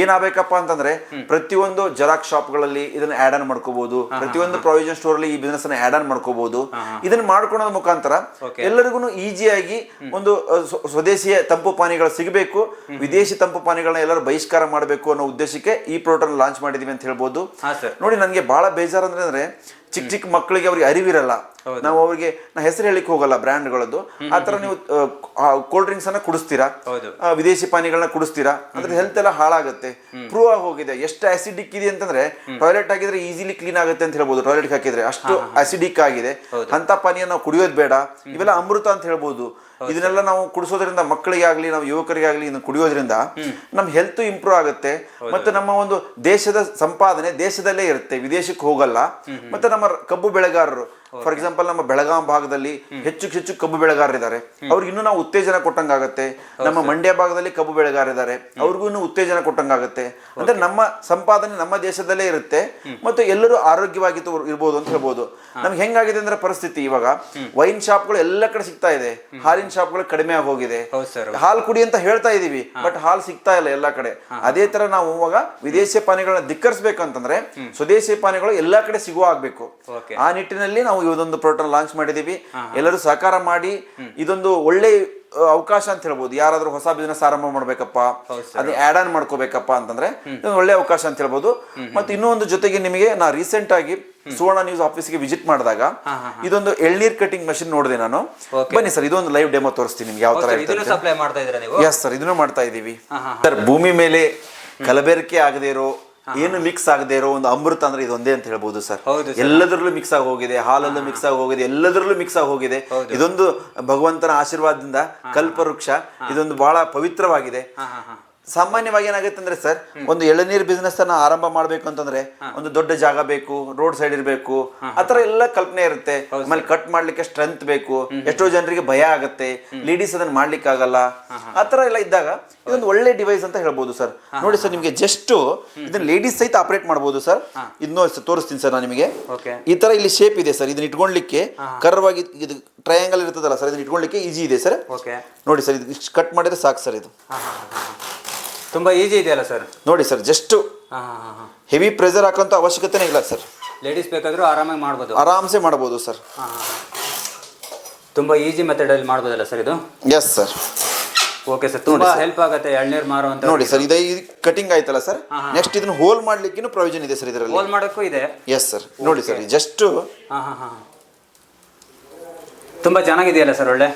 ಏನಾಗಬೇಕಪ್ಪ ಅಂತಂದ್ರೆ, ಪ್ರತಿಯೊಂದು ಜೆರಾಕ್ಸ್ ಶಾಪ್ ಗಳಲ್ಲಿ ಇದನ್ನ ಆಡ್ ಆನ್ ಮಾಡ್ಕೋಬಹುದು, ಪ್ರತಿಯೊಂದು ಪ್ರಾವಿಷನ್ ಸ್ಟೋರ್ ಅಲ್ಲಿ ಈ ಬಿಸ್ನೆಸ್ ಅನ್ನ ಆಡ್ ಆನ್ ಮಾಡ್ಕೋಬಹುದು. ಇದನ್ನ ಮಾಡ್ಕೊಳ್ಳೋದ್ರ ಮುಖಾಂತರ ಎಲ್ಲರಿಗೂ ಈಸಿಯಾಗಿ ಒಂದು ಸ್ವದೇಶಿಯ ತಂಪು ಪಾನೀಯಗಳು ಸಿಗಬೇಕು, ವಿದೇಶಿ ತಂಪು ಪಾನೀಯಗಳನ್ನ ಎಲ್ಲರೂ ಬಹಿಷ್ಕಾರ ಮಾಡಬೇಕು ಅನ್ನೋ ಉದ್ದೇಶಕ್ಕೆ ಈ ಪ್ರಾಡಕ್ಟ್ ಲಾಂಚ್ ಮಾಡಿದೀವಿ ಅಂತ ಹೇಳ್ಬೋದು. ನೋಡಿ, ನನಗೆ ಬಹಳ ಬೇಜಾರು ಅಂದ್ರೆ ಚಿಕ್ಕ ಮಕ್ಕಳಿಗೆ ಅವ್ರಿಗೆ ಅರಿವಿರಲ್ಲ. ನಾವು ಅವ್ರಿಗೆ ನಾ ಹೆಸರು ಹೇಳಿಕ್ ಹೋಗಲ್ಲ ಬ್ರ್ಯಾಂಡ್ಗಳದ್ದು, ಆ ತರ ನೀವು ಕೋಲ್ಡ್ ಡ್ರಿಂಕ್ಸ್ ಅನ್ನ ಕುಡಿಸ್ತೀರಾ, ವಿದೇಶಿ ಪಾನೀಯಗಳನ್ನ ಕುಡಿಸ್ತೀರಾ ಅಂದ್ರೆ ಹೆಲ್ತ್ ಎಲ್ಲ ಹಾಳಾಗುತ್ತೆ. ಪ್ರೂವ್ ಆಗಿ ಹೋಗಿದೆ. ಎಷ್ಟು ಆಸಿಡಿಕ್ ಇದೆ ಅಂತಂದ್ರೆ ಟಾಯ್ಲೆಟ್ ಹಾಕಿದ್ರೆ ಈಸಿಲಿ ಕ್ಲೀನ್ ಆಗುತ್ತೆ ಅಂತ ಹೇಳ್ಬೋದು. ಟಾಯ್ಲೆಟ್ ಹಾಕಿದ್ರೆ ಅಷ್ಟು ಆಸಿಡಿಕ್ ಆಗಿದೆ. ಅಂತ ಪಾನೀಯ ನಾವು ಕುಡಿಯೋದು ಬೇಡ. ಇವೆಲ್ಲ ಅಮೃತ ಅಂತ ಹೇಳ್ಬೋದು. ಇದನ್ನೆಲ್ಲ ನಾವು ಕುಡಿಸೋದ್ರಿಂದ ಮಕ್ಕಳಿಗೆ ಆಗ್ಲಿ ನಾವು ಯುವಕರಿಗೆ ಆಗ್ಲಿ ಇದನ್ನು ಕುಡಿಯೋದ್ರಿಂದ ನಮ್ಮ ಹೆಲ್ತ್ ಇಂಪ್ರೂವ್ ಆಗುತ್ತೆ. ಮತ್ತೆ ನಮ್ಮ ಒಂದು ದೇಶದ ಸಂಪಾದನೆ ದೇಶದಲ್ಲೇ ಇರುತ್ತೆ, ವಿದೇಶಕ್ಕೆ ಹೋಗಲ್ಲ. ಮತ್ತೆ ನಮ್ಮ ಕಬ್ಬು ಬೆಳೆಗಾರರು, ಫಾರ್ ಎಕ್ಸಾಂಪಲ್ ನಮ್ಮ ಬೆಳಗಾಂ ಭಾಗದಲ್ಲಿ ಹೆಚ್ಚು ಕಬ್ಬು ಬೆಳೆಗಾರರಿದ್ದಾರೆ, ಅವ್ರಿಗೆ ಇನ್ನೂ ನಾವು ಉತ್ತೇಜನ ಕೊಟ್ಟಂಗಾಗತ್ತೆ. ನಮ್ಮ ಮಂಡ್ಯ ಭಾಗದಲ್ಲಿ ಕಬ್ಬು ಬೆಳೆಗಾರರಿದ್ದಾರೆ, ಅವ್ರಿಗೂ ಇನ್ನೂ ಉತ್ತೇಜನ ಕೊಟ್ಟಂಗಾಗತ್ತೆ. ಅಂದ್ರೆ ನಮ್ಮ ಸಂಪಾದನೆ ನಮ್ಮ ದೇಶದಲ್ಲೇ ಇರುತ್ತೆ ಮತ್ತು ಎಲ್ಲರೂ ಆರೋಗ್ಯವಾಗಿ ಇರ್ಬೋದು ಅಂತ ಹೇಳ್ಬೋದು. ನಮ್ಗೆ ಹೆಂಗಾಗಿದೆ ಅಂದ್ರೆ ಪರಿಸ್ಥಿತಿ, ಇವಾಗ ವೈನ್ ಶಾಪ್ಗಳು ಎಲ್ಲ ಕಡೆ ಸಿಗ್ತಾ ಇದೆ, ಹಾಲಿನ ಶಾಪ್ಗಳು ಕಡಿಮೆ ಆಗಿ ಹೋಗಿದೆ. ಹಾಲು ಕುಡಿ ಅಂತ ಹೇಳ್ತಾ ಇದೀವಿ, ಬಟ್ ಹಾಲು ಸಿಗ್ತಾ ಇಲ್ಲ ಎಲ್ಲಾ ಕಡೆ. ಅದೇ ತರ ನಾವು ಇವಾಗ ವಿದೇಶಿ ಪಾನೀಯಗಳನ್ನ ಧಿಕ್ಕರಿಸಬೇಕಂತಂದ್ರೆ ಸ್ವದೇಶಿ ಪಾನೀಯಗಳು ಎಲ್ಲಾ ಕಡೆ ಸಿಗುವ ಆಗ್ಬೇಕು. ಆ ನಿಟ್ಟಿನಲ್ಲಿ ನಾವು ಇದೊಂದು ಪ್ರಾಡಕ್ಟ್ ಲಾಂಚ್ ಮಾಡಿದೀವಿ. ಎಲ್ಲರೂ ಸಹಕಾರ ಮಾಡಿ ಇದೊಂದು ಒಳ್ಳೆ ಅವಕಾಶ ಅಂತ ಹೇಳ್ಬೋದು. ಯಾರಾದ್ರೂ ಹೊಸ ಬಿಸ್ನೆಸ್ ಆರಂಭ ಮಾಡ್ಬೇಕಪ್ಪ, ಅದನ್ನ ಆಡ್ ಆನ್ ಮಾಡ್ಕೋಬೇಕಪ್ಪ ಅಂತಂದ್ರೆ ಇದೊಂದು ಒಳ್ಳೆ ಅವಕಾಶ ಅಂತ ಹೇಳ್ಬೋದು. ಮತ್ತೆ ಇನ್ನೂ ಒಂದು ಜೊತೆಗೆ ನಿಮಗೆ ನಾ ರೀಸೆಂಟ್ ಆಗಿ ಸುವರ್ಣ ನ್ಯೂಸ್ ಆಫೀಸ್ಗೆ ವಿಸಿಟ್ ಮಾಡಿದಾಗ ಇದೊಂದು ಎಳ್ನೀರ್ ಕಟಿಂಗ್ ಮಷಿನ್ ನೋಡಿದೆ ನಾನು. ಬನ್ನಿ ಸರ್, ಇದೊಂದು ಲೈವ್ ಡೆಮೋ ತೋರಿಸ್ತೀನಿ ನಿಮ್ಗೆ ಯಾವ ತರ. ಎಸ್ ಸರ್, ಇದನ್ನು ಮಾಡ್ತಾ ಇದೀವಿ ಸರ್. ಭೂಮಿ ಮೇಲೆ ಕಲಬೆರಕೆ ಆಗದೆ ಇರೋ, ಏನು ಮಿಕ್ಸ್ ಆಗದೆ ಇರೋ ಒಂದು ಅಮೃತ ಅಂದ್ರೆ ಇದೊಂದೇ ಅಂತ ಹೇಳ್ಬೋದು ಸರ್. ಎಲ್ಲದರಲ್ಲೂ ಮಿಕ್ಸ್ ಆಗಿ ಹೋಗಿದೆ, ಹಾಲಲ್ಲೂ ಮಿಕ್ಸ್ ಆಗಿ ಹೋಗಿದೆ, ಎಲ್ಲದರಲ್ಲೂ ಮಿಕ್ಸ್ ಆಗಿ ಹೋಗಿದೆ. ಇದೊಂದು ಭಗವಂತನ ಆಶೀರ್ವಾದದಿಂದ ಕಲ್ಪವೃಕ್ಷ, ಇದೊಂದು ಬಹಳ ಪವಿತ್ರವಾಗಿದೆ. ಸಾಮಾನ್ಯವಾಗಿ ಏನಾಗುತ್ತೆ ಅಂದ್ರೆ ಸರ್, ಒಂದು ಎಳನೀರ್ ಬಿಸ್ನೆಸ್ ಅನ್ನ ಆರಂಭ ಮಾಡ್ಬೇಕು ಅಂತಂದ್ರೆ ಒಂದು ದೊಡ್ಡ ಜಾಗ ಬೇಕು, ರೋಡ್ ಸೈಡ್ ಇರಬೇಕು, ಆತರ ಎಲ್ಲ ಕಲ್ಪನೆ ಇರುತ್ತೆ. ಆಮೇಲೆ ಕಟ್ ಮಾಡ್ಲಿಕ್ಕೆ ಸ್ಟ್ರೆಂತ್ ಬೇಕು, ಎಷ್ಟೋ ಜನರಿಗೆ ಭಯ ಆಗುತ್ತೆ, ಲೇಡೀಸ್ ಅದನ್ನ ಮಾಡ್ಲಿಕ್ಕೆ ಆಗಲ್ಲ. ಆತರ ಎಲ್ಲ ಇದ್ದಾಗ ಇದೊಂದು ಒಳ್ಳೆ ಡಿವೈಸ್ ಅಂತ ಹೇಳ್ಬೋದು ಸರ್. ನೋಡಿ ಸರ್, ನಿಮ್ಗೆ ಜಸ್ಟ್ ಇದನ್ನ ಲೇಡೀಸ್ ಸಹಿತ ಆಪರೇಟ್ ಮಾಡಬಹುದು ಸರ್. ಇದನ್ನ ತೋರಿಸ್ತೀನಿ ಸರ್ ನಾನು ನಿಮಗೆ. ಈ ತರ ಇಲ್ಲಿ ಶೇಪ್ ಇದೆ ಸರ್, ಇದನ್ನ ಇಟ್ಕೊಳ್ಲಿಕ್ಕೆ ಕರ್ವಾಗಿ ಇದು ಟ್ರಯಾಂಗಲ್ ಇರ್ತದಲ್ಲ ಸರ್, ಇದನ್ನ ಇಟ್ಕೊಳ್ಲಿಕ್ಕೆ ಈಜಿ ಇದೆ ಸರ್. ನೋಡಿ ಸರ್, ಇದು ಕಟ್ ಮಾಡಿದ್ರೆ ಸಾಕು ಸರ್. ಇದು ತುಂಬಾ ಈಜಿ ಇದೆಯಲ್ಲ ಸರ್. ನೋಡಿ ಸರ್, ಜಸ್ಟ್ ಹೆವಿ ಪ್ರೆಷರ್ ಹಾಕುವಂತ ಅವಶ್ಯಕತೆನೇ ಇಲ್ಲ ಸರ್. ಲೇಡೀಸ್ ಬೇಕಾದ್ರೂ ಆರಾಮಾಗಿ ಮಾಡ್ಬೋದು, ಆರಾಮ್ಸೆ ಮಾಡಬಹುದು ಸರ್. ತುಂಬಾ ಈಜಿ ಮೆಥಡ್ ಅಲ್ಲಿ ಮಾಡ್ಬೋದಲ್ಲ ಸರ್ ಇದು? Yes sir. ಓಕೆ ಸರ್, ತುಂಬಾ ಹೆಲ್ಪ್ ಆಗುತ್ತೆ ಎಳ್ನೀರು ಮಾರುವಂತ. ನೋಡಿ ಸರ್, ಇದು ಕಟಿಂಗ್ ಆಯ್ತಲ್ಲ ಸರ್. ನೆಕ್ಸ್ಟ್ ಇದನ್ನ ಹೋಲ್ ಮಾಡ್ಲಿಕ್ಕೆ ಪ್ರಯೋಜನ ಇದೆ ಸರ್ ಇದರಲ್ಲಿ. ಹೋಲ್ ಮಾಡೋಕ್ಕೂ ಇದೆ. Yes sir. ನೋಡಿ ಸರ್, ಜಸ್ಟ್ ತುಂಬಾ ಚೆನ್ನಾಗಿದೆಯಲ್ಲ ಸರ್, ಒಳ್ಳೆ.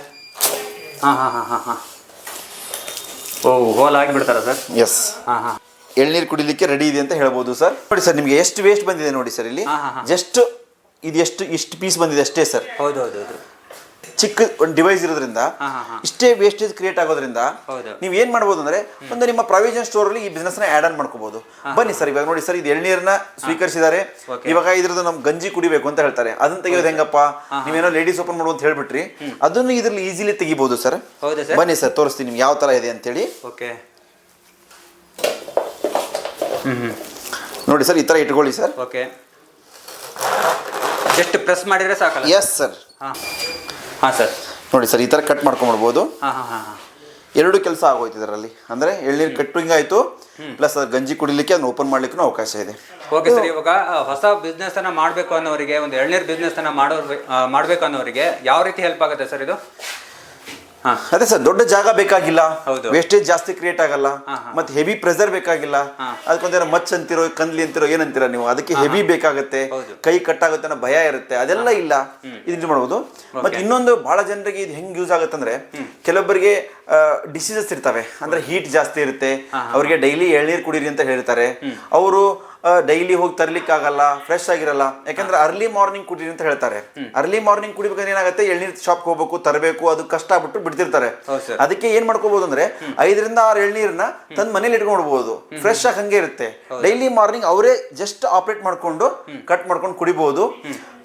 ಓ, ಹೋಲ್ ಆಗಿಬಿಡ್ತಾರ ಸರ್? ಎಸ್. ಎಳ್ನೀರು ಕುಡಿಲಿಕ್ಕೆ ರೆಡಿ ಇದೆ ಅಂತ ಹೇಳ್ಬೋದು ಸರ್. ನೋಡಿ ಸರ್, ನಿಮ್ಗೆ ಎಷ್ಟು ವೇಸ್ಟ್ ಬಂದಿದೆ ನೋಡಿ ಸರ್ ಇಲ್ಲಿ. ಜಸ್ಟ್ ಇದು ಇಷ್ಟು ಪೀಸ್ ಬಂದಿದೆ ಅಷ್ಟೇ ಸರ್. ಹೌದು. ಚಿಕ್ಕ ಒಂದು ಡಿವೈಸ್ ಇರೋದ್ರಿಂದ ಇಷ್ಟೇ ವೇಸ್ಟೇಜ್ ಕ್ರಿಯೇಟ್ ಆಗೋದ್ರಿಂದ ನೀವು ಏನ್ ಮಾಡ್ಬೋದು ಅಂದ್ರೆ ಒಂದು ನಿಮ್ಮ ಪ್ರಾವಿಷನ್ ಸ್ಟೋರ್ ಅಲ್ಲಿ ಈ ಬಿಸ್ನೆಸ್ ನ ಆಡ್ ಆನ್ ಮಾಡ್ಕೋಬಹುದು. ಬನ್ನಿ ಸರ್, ಇವಾಗ ನೋಡಿ ಸರ್, ಇದು ಎಳ್ನೀರನ್ನ ಸ್ವೀಕರಿಸಿದ್ದಾರೆ. ಇವಾಗ ಇದ್ರದ್ದು ನಮ್ ಗಂಜಿ ಕುಡಿಬೇಕು ಅಂತ ಹೇಳ್ತಾರೆ, ಅದನ್ನ ತೆಗೆಯೋದು ಹೆಂಗಪ್ಪ, ನೀವೇನೋ ಲೇಡೀಸ್ ಓಪನ್ ಮಾಡು ಅಂತ ಹೇಳ್ಬಿಟ್ರಿ, ಅದನ್ನು ಇದ್ರಲ್ಲಿ ಈಸಿಲಿ ತೆಗಿಬಹುದು ಸರ್. ಬನ್ನಿ ಸರ್, ತೋರಿಸ್ತೀನಿ ನಿಮ್ಗೆ ಯಾವ ತರ ಇದೆ ಅಂತೇಳಿ. ನೋಡಿ ಸರ್, ಈ ತರ ಇಟ್ಕೊಳ್ಳಿ ಸರ್. ಜಸ್ಟ್ ಪ್ರೆಸ್ ಮಾಡಿದ್ರೆ ಸಾಕಲ್ಲ? Yes sir. ಹಾಂ ಸರ್. ನೋಡಿ ಸರ್, ಈ ಥರ ಕಟ್ ಮಾಡ್ಕೊಂಡ್ಬಿಡ್ಬೋದು. ಎರಡು ಕೆಲಸ ಆಗೋಯ್ತು ಇದರಲ್ಲಿ. ಅಂದರೆ ಎಳ್ನೀರು ಕಟ್ಟಿಂಗ್ ಆಯಿತು, ಪ್ಲಸ್ ಅದು ಗಂಜಿ ಕುಡಿಲಿಕ್ಕೆ ಅದನ್ನ ಓಪನ್ ಮಾಡ್ಲಿಕ್ಕೂ ಅವಕಾಶ ಇದೆ. ಓಕೆ ಸರ್, ಇವಾಗ ಹೊಸ ಬಿಸ್ನೆಸ್ ಅನ್ನ ಮಾಡಬೇಕು ಅನ್ನೋರಿಗೆ, ಒಂದು ಎಳ್ನೀರು ಬಿಸ್ನೆಸ್ ಅನ್ನ ಮಾಡಬೇಕು ಅನ್ನೋರಿಗೆ ಯಾವ ರೀತಿ ಹೆಲ್ಪ್ ಆಗುತ್ತೆ ಸರ್ ಇದು? ಅದೇ ಸರ್, ದೊಡ್ಡ ಜಾಗ ಬೇಕಾಗಿಲ್ಲ, ವೇಸ್ಟೇಜ್ ಜಾಸ್ತಿ ಕ್ರಿಯೇಟ್ ಆಗಲ್ಲ, ಮತ್ತೆ ಹೆವಿ ಪ್ರೆಷರ್ ಬೇಕಾಗಿಲ್ಲ. ಅದಕ್ಕೊಂದೇನೋ ಮಚ್ ಅಂತಿರೋ, ಕಂದ್ಲಿ ಅಂತಿರೋ, ಏನಂತೀರ ನೀವು, ಅದಕ್ಕೆ ಹೆವಿ ಬೇಕಾಗುತ್ತೆ, ಕೈ ಕಟ್ಟಾಗುತ್ತೆ ಅನ್ನೋ ಭಯ ಇರುತ್ತೆ, ಅದೆಲ್ಲ ಇಲ್ಲ. ಇದು ಮಾಡ್ಬೋದು. ಮತ್ತೆ ಇನ್ನೊಂದು ಬಹಳ ಜನರಿಗೆ ಇದು ಹೆಂಗ್ ಯೂಸ್ ಆಗುತ್ತೆ ಅಂದ್ರೆ, ಕೆಲವೊಬ್ಬರಿಗೆ ಡಿಸೀಸಸ್ ಇರ್ತವೆ, ಅಂದ್ರೆ ಹೀಟ್ ಜಾಸ್ತಿ ಇರುತ್ತೆ, ಅವ್ರಿಗೆ ಡೈಲಿ ಎಳ್ನೀರು ಕುಡೀರಿ ಅಂತ ಹೇಳ್ತಾರೆ. ಅವರು ಡೈಲಿ ಹೋಗಿ ತರ್ಲಿಕ್ಕೆ ಆಗಲ್ಲ, ಫ್ರೆಶ್ ಆಗಿರಲ್ಲ, ಯಾಕಂದ್ರೆ ಅರ್ಲಿ ಮಾರ್ನಿಂಗ್ ಕುಡೀರಿ ಅಂತ ಹೇಳ್ತಾರೆ. ಅರ್ಲಿ ಮಾರ್ನಿಂಗ್ ಕುಡಿಬೇಕಾದ್ರೆ ಏನಾಗುತ್ತೆ, ಎಳ್ನೀರ್ ಶಾಪ್ ಹೋಗ್ಬೇಕು, ತರಬೇಕು, ಅದು ಕಷ್ಟ ಆಗ್ಬಿಟ್ಟು ಬಿಡ್ತಿರ್ತಾರೆ. ಅದಕ್ಕೆ ಏನ್ ಮಾಡ್ಕೋಬಹುದು ಅಂದ್ರೆ 5 ರಿಂದ 6 ಎಳ್ನೀರನ್ನ ತಂದ್ ಮನೇಲಿ ಇಟ್ಕೊಂಡ್ಬಿಡ್ಬೋದು, ಫ್ರೆಶ್ ಆಗಿ ಹಂಗೆ ಇರುತ್ತೆ. ಡೈಲಿ ಮಾರ್ನಿಂಗ್ ಅವರೇ ಜಸ್ಟ್ ಆಪರೇಟ್ ಮಾಡ್ಕೊಂಡು ಕಟ್ ಮಾಡ್ಕೊಂಡು ಕುಡಿಬಹುದು.